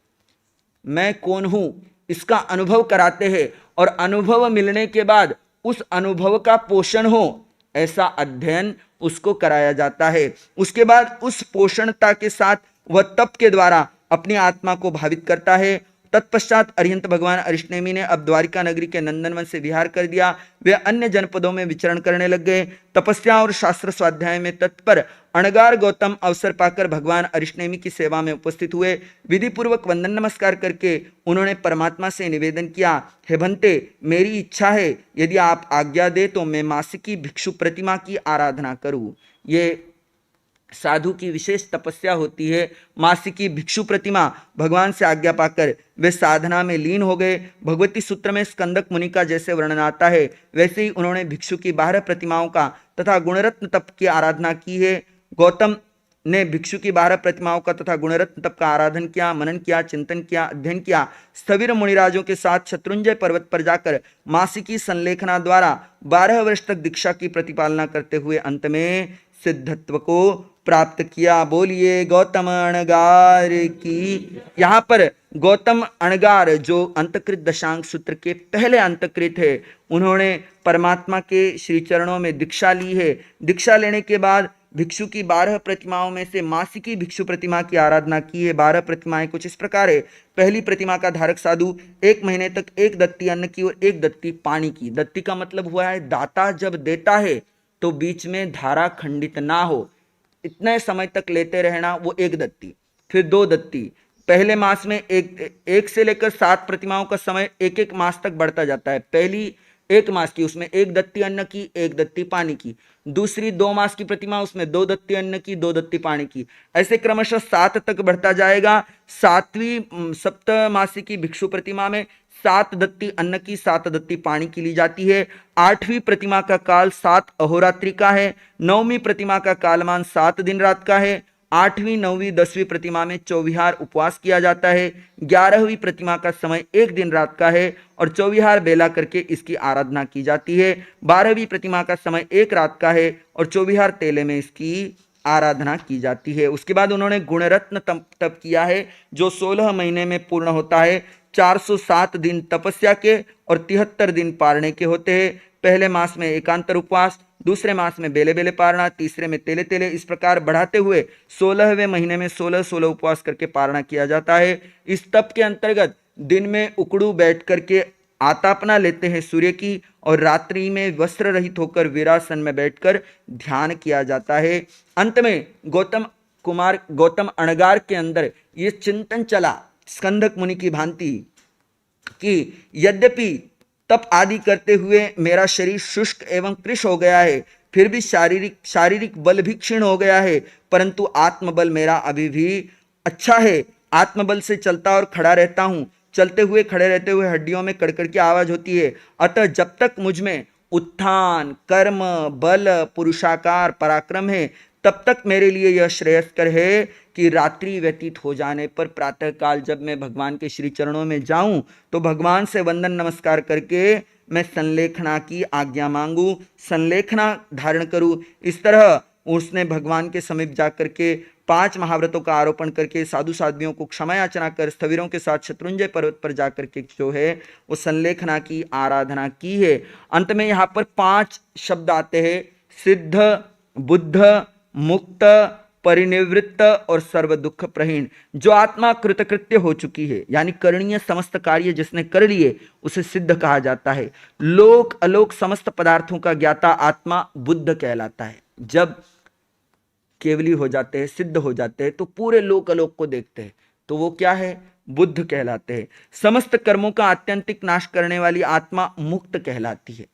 S1: मैं कौन हूं इसका अनुभव कराते हैं, और अनुभव मिलने के बाद उस अनुभव का पोषण हो ऐसा अध्ययन उसको कराया जाता है। उसके बाद उस पोषणता के साथ वह तप के द्वारा अपनी आत्मा को भावित करता है। तत्पश्चात अरिहंत भगवान अरिष्टनेमि ने अब द्वारिका नगरी के नंदनवन से विहार कर दिया। वे अन्य जनपदों में विचरण करने लग गए। तपस्या और शास्त्र स्वाध्याय में तत्पर अणगार गौतम अवसर पाकर भगवान अरिष्टनेमि की सेवा में उपस्थित हुए। विधि पूर्वक वंदन नमस्कार करके उन्होंने परमात्मा से निवेदन किया, हे भंते, मेरी इच्छा है यदि आप आज्ञा दे तो मैं मासिकी भिक्षु प्रतिमा की आराधना करूं। ये साधु की विशेष तपस्या होती है। मासिकी भिक्षु प्रतिमा भगवान से आज्ञा पाकर वे साधना में लीन हो गए। भगवती सूत्र में स्कंदक मुनि का जैसे वर्णन आता है, वैसे ही उन्होंने भिक्षु की 12 प्रतिमाओं का तथा गुणरत्न तप की आराधना की है। गौतम ने भिक्षु की 12 प्रतिमाओं का तथा गुणरत्न तप का आराधन किया, मनन किया, चिंतन किया, अध्ययन किया। स्थविर मुनिराजों के साथ शत्रुंजय पर्वत पर जाकर मासिकी संलेखना द्वारा 12 वर्ष तक दीक्षा की प्रतिपालना करते हुए अंत में सिद्धत्व को प्राप्त किया। बोलिए गौतम अणगार की। यहाँ पर गौतम अणगार जो अंतकृत दशांग सूत्र के पहले अंतकृत है, उन्होंने परमात्मा के श्री चरणों में दीक्षा ली है। दीक्षा लेने के बाद भिक्षु की 12 प्रतिमाओं में से मासिकी भिक्षु प्रतिमा की आराधना की है। 12 प्रतिमाएं कुछ इस प्रकार है। पहली प्रतिमा का धारक साधु 1 महीने तक 1 दत्ती अन्न की और 1 दत्ती पानी की। दत्ती का मतलब हुआ है दाता जब देता है तो बीच में धारा खंडित ना हो, इतने समय तक लेते रहना, वो 1 दत्ती। फिर 2 दत्ती। पहले मास में एक से लेकर 7 प्रतिमाओं का समय 1-1 मास तक बढ़ता जाता है। पहली 1 मास की, उसमें 1 दत्ती अन्न की, 1 दत्ती पानी की। दूसरी 2 मास की प्रतिमा, उसमें 2 दत्ती अन्न की, 2 दत्ती पानी की। ऐसे क्रमशः 7 तक बढ़ता जाएगा। 7वीं सप्तमासी की भिक्षु प्रतिमा में 7 दत्ती अन्न की, 7 दत्ती पानी की ली जाती है। 8वीं प्रतिमा का काल 7 अहोरात्रि का है। 9वीं प्रतिमा का कालमान 7 दिन रात का है। 8वीं, 9वीं, 10वीं प्रतिमा में चौविहार उपवास किया जाता है। 11वीं प्रतिमा का समय 1 दिन रात का है और चौविहार बेला करके इसकी आराधना की जाती है। 12वीं प्रतिमा का समय 1 रात का है और चौविहार तेले में इसकी आराधना की जाती है। उसके बाद उन्होंने गुणरत्न तप किया है, जो 16 महीने में पूर्ण होता है। 407 दिन तपस्या के और 73 दिन पारने के होते हैं। पहले मास में एकांतर उपवास, दूसरे मास में बेले बेले पारना, तीसरे में तेले तेले, इस प्रकार बढ़ाते हुए 16वें महीने में 16 उपवास करके पारना किया जाता है। इस तप के अंतर्गत दिन में उकड़ू बैठ करके आतापना लेते हैं सूर्य की, और रात्रि में वस्त्र रहित होकर वीरासन में बैठकर ध्यान किया जाता है। अंत में गौतम अणगार के अंदर ये चिंतन चला स्कंदक मुनि की भांति कि यद्यपि तप आदि करते हुए मेरा शरीर शुष्क एवं कृश हो गया है, फिर भी शारीरिक बल भी क्षीण हो गया है, परंतु आत्मबल मेरा अभी भी अच्छा है। आत्मबल से चलता और खड़ा रहता हूं। चलते हुए खड़े रहते हुए हड्डियों में कड़कड़ की आवाज होती है। अतः जब तक मुझ में उत्थान, कर्म, बल, पुरुषाकार, पराक्रम है, तब तक मेरे लिए यह श्रेयस्कर है कि रात्रि व्यतीत हो जाने पर प्रातःकाल जब मैं भगवान के श्री चरणों में जाऊं तो भगवान से वंदन नमस्कार करके मैं संलेखना की आज्ञा मांगू, संलेखना धारण करूं। इस तरह उसने भगवान के समीप जाकर के 5 महाव्रतों का आरोपण करके साधु साध्वियों को क्षमा याचना कर स्थविरों के साथ शत्रुंजय पर्वत पर जाकर के जो है वो संलेखना की आराधना की है। अंत में यहाँ पर 5 शब्द आते हैं, सिद्ध, बुद्ध, मुक्त, परिनिवृत्त और सर्व दुख प्रहीण। जो आत्मा कृतकृत्य हो चुकी है, यानी करणीय समस्त कार्य जिसने कर लिए, उसे सिद्ध कहा जाता है। लोक अलोक समस्त पदार्थों का ज्ञाता आत्मा बुद्ध कहलाता है। जब केवली हो जाते हैं, सिद्ध हो जाते हैं, तो पूरे लोक अलोक को देखते हैं, तो वो क्या है? बुद्ध कहलाते हैं। समस्त कर्मों का आत्यंतिक नाश करने वाली आत्मा मुक्त कहलाती है,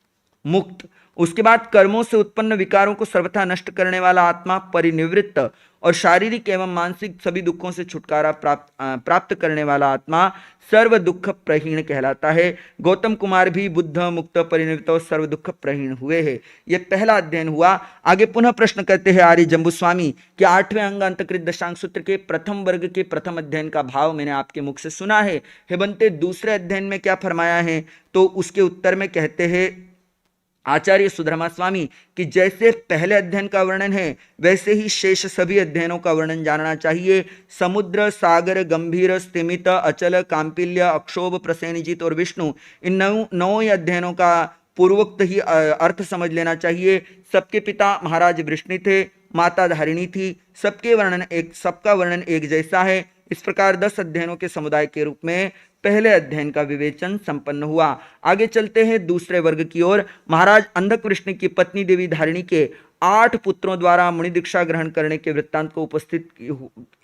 S1: मुक्त। उसके बाद कर्मों से उत्पन्न विकारों को सर्वथा नष्ट करने वाला आत्मा परिनिवृत्त और शारीरिक एवं मानसिक सभी दुखों से छुटकारा प्राप्त करने वाला आत्मा सर्व दुख प्रहीण कहलाता है। गौतम कुमार भी बुद्ध मुक्त परिनिवृत्त और सर्व दुख प्रहीण हुए हैं। यह पहला अध्ययन हुआ। आगे पुनः प्रश्न करते हैं आर्य जम्बू स्वामी कि 8वें अंग अंतकृत दशांग सूत्र के प्रथम वर्ग के प्रथम अध्ययन का भाव मैंने आपके मुख से सुना है, हे बनते दूसरे अध्ययन में क्या फरमाया है? तो उसके उत्तर में कहते हैं आचार्य सुधर्मा स्वामी कि जैसे पहले अध्ययन का वर्णन है, वैसे ही शेष सभी अध्ययनों का वर्णन जानना चाहिए। समुद्र, सागर, गंभीर, स्तिमित, अचल, कांपिल्य, अक्षोभ, प्रसेनजित और विष्णु, इन नौ अध्ययनों का पूर्वोक्त ही अर्थ समझ लेना चाहिए। सबके पिता महाराज वृष्णि थे, माता धारिणी थी, सबका वर्णन एक जैसा है। इस प्रकार 10 अध्ययनों के समुदाय के रूप में पहले अध्ययन का विवेचन संपन्न हुआ। आगे चलते हैं दूसरे वर्ग की ओर। महाराज अंधक वृष्णि की पत्नी देवी धारिणी के 8 पुत्रों द्वारा मुनि दीक्षा ग्रहण करने के वृत्तांत को उपस्थित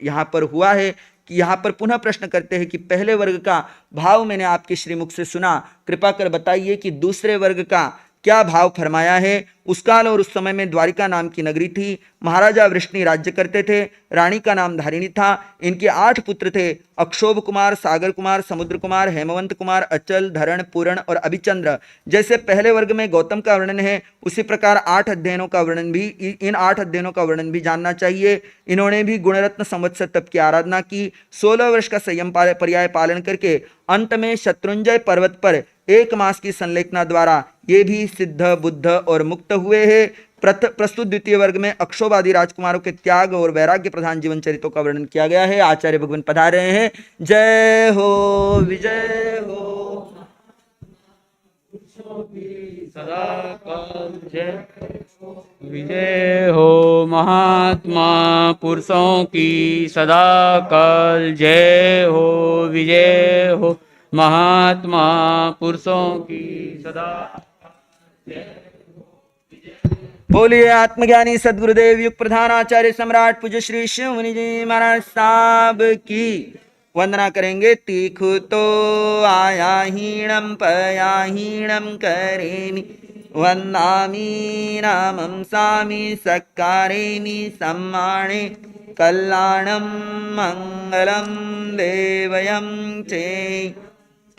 S1: यहाँ पर हुआ है कि यहाँ पर पुनः प्रश्न करते हैं कि पहले वर्ग का भाव मैंने आपके श्रीमुख से सुना, कृपा कर बताइए कि दूसरे वर्ग का क्या भाव फरमाया है। उस काल और उस समय में द्वारिका नाम की नगरी थी। महाराजा वृष्णि राज्य करते थे। रानी का नाम धारिणी था। इनके 8 पुत्र थे, अक्षोभ कुमार, सागर कुमार, समुद्र कुमार, हेमवंत कुमार, अचल, धरण, पूरण और अभिचंद्र। जैसे पहले वर्ग में गौतम का वर्णन है, उसी प्रकार 8 अध्ययनों का वर्णन भी, इन 8 अध्ययनों का वर्णन भी जानना चाहिए। इन्होंने भी गुणरत्न संवत्सर तप की आराधना की। 16 वर्ष का संयम पर्याय पालन करके अंत में शत्रुंजय पर्वत पर 1 मास की संलेखना द्वारा ये भी सिद्ध, बुद्ध और मुक्त हुए हैं। प्रस्तुत द्वितीय वर्ग में अक्षोभ आदि राजकुमारों के त्याग और वैराग्य प्रधान जीवन चरित्रों का वर्णन किया गया है। आचार्य भगवान पधार रहे हैं। जय हो, विजय हो,
S2: सदा काल जय, विजय हो, महात्मा पुरुषों की सदा काल जय हो, विजय हो, महात्मा पुरुषों की सदा जय।
S1: बोलिए आत्मज्ञानी सदगुरुदेव युग प्रधान आचार्य सम्राट पूज्य श्री शिव मुनि जी महाराज साहब की वंदना करेंगे। तीखु तो आया हीणम पया हीणम करेमि, वंदामि नामं सामि सक्कारेमि, सम्माने कल्याणं मंगलम देवयं चे।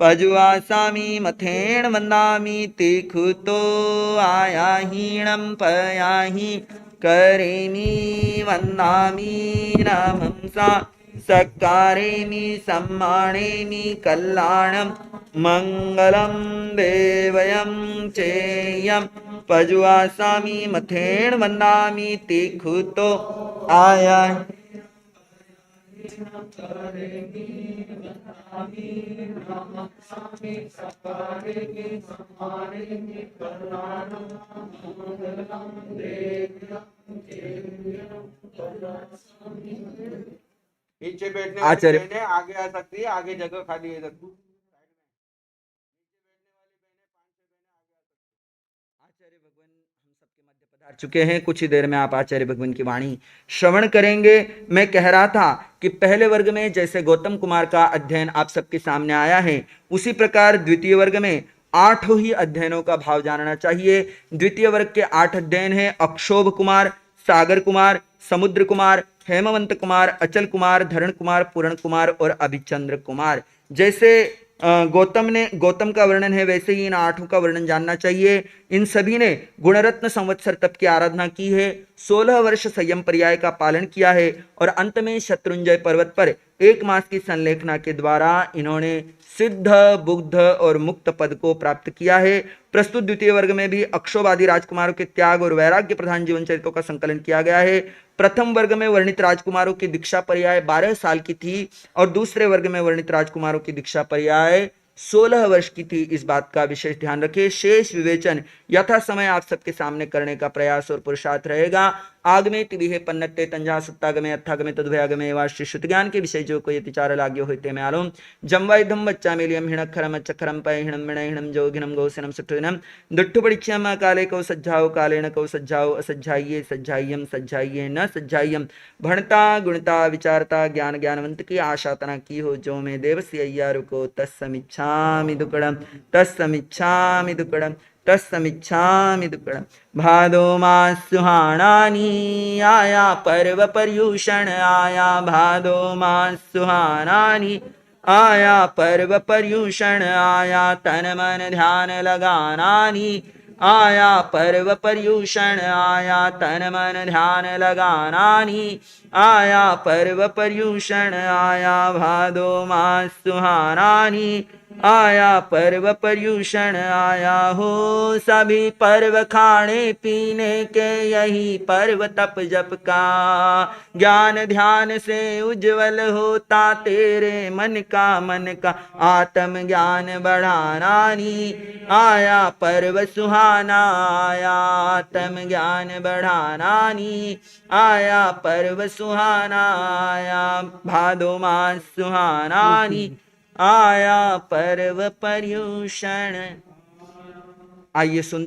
S1: पजुआसामि मथेण वंदामि, तीखु तो आया हीणम पयाहि करेमि, वंदामि नामं सा सक्कारेमि, सम्मानेमि कल्याणं मंगलम देवयं चेयं। पजुआसामि मथेण वंदामि, तीखु तो आया
S3: नीचे बैठने
S1: आचार्य
S3: वाली बहनें आगे आ सकती है, आगे जगह खाली है।
S1: आचार्य भगवान हम सबके मध्य पधार चुके हैं। कुछ ही देर में आप आचार्य भगवान की वाणी श्रवण करेंगे। मैं कह रहा था कि पहले वर्ग में जैसे गौतम कुमार का अध्ययन आप सबके सामने आया है, उसी प्रकार द्वितीय वर्ग में 8 ही अध्ययनों का भाव जानना चाहिए। द्वितीय वर्ग के 8 अध्ययन हैं अक्षोभ कुमार, सागर कुमार, समुद्र कुमार, हेमवंत कुमार, अचल कुमार, धरण कुमार, पूरण कुमार और अभिचंद्र कुमार। जैसे गौतम का वर्णन है, वैसे ही इन 8 का वर्णन जानना चाहिए। इन सभी ने गुणरत्न संवत्सर तप की आराधना की है, 16 वर्ष संयम पर्याय का पालन किया है और अंत में शत्रुंजय पर्वत पर 1 मास की संलेखना के द्वारा इन्होंने सिद्ध, बुद्ध और मुक्त पद को प्राप्त किया है। प्रस्तुत द्वितीय वर्ग में भी अक्षोभ आदि राजकुमारों के त्याग और वैराग्य प्रधान जीवन चरित्रों का संकलन किया गया है। प्रथम वर्ग में वर्णित राजकुमारों की दीक्षा पर्याय 12 साल की थी और दूसरे वर्ग में वर्णित राजकुमारों की दीक्षा पर्याय 16 वर्ष की थी। इस बात का विशेष ध्यान रखें। शेष विवेचन यथा समय आप सबके सामने करने का प्रयास और पुरुषार्थ रहेगा। आगमे तिविहे पन्नते तंजा सत्तागमे अथागमे तद्भयागमे वाश्य श्रुत ज्ञान के विषय जो कोई तिचार लाग्यो होते में आलोम जमवाइधम बच्चा मेलियम हिणखरम चखरम पय हिणम मिण हिणम जोगिनम गौसनम सुठिनम दुट्टु परीक्षम काले कौ सज्जाओ कालेन कौ सज्जाओ असज्जाइये सज्जाइयम सज्जाइये न सज्जाइयम भणता गुणता विचारता ज्ञान ज्ञानवंत की आशा तना की हो जो में देवस्य अय्यारु को तस्समिच्छामि दुक्कडम तस्समिच्छामि दुक्कडम तस्समिच्छामि दुक्कडम भादो मास सुहानानी आया पर्व पर्यूषण आया भादो मास सुहानानी आया पर्व पर्यूषण आया तन मन ध्यान लगानानी आया पर्व पर्यूषण आया तन मन ध्यान लगानानी आया पर्व पर्यूषण आया भादो मास सुहानानी आया पर्व पर्यूषण आया हो सभी पर्व खाने पीने के यही पर्व तप जप का ज्ञान ध्यान से उज्जवल होता तेरे मन का आत्म ज्ञान बढ़ानानी आया पर्व सुहाना आया आत्म ज्ञान बढ़ानानी आया पर्व सुहाना आया भादो मास सुहानानी आया पर्व पर्यूषण। आइए सुन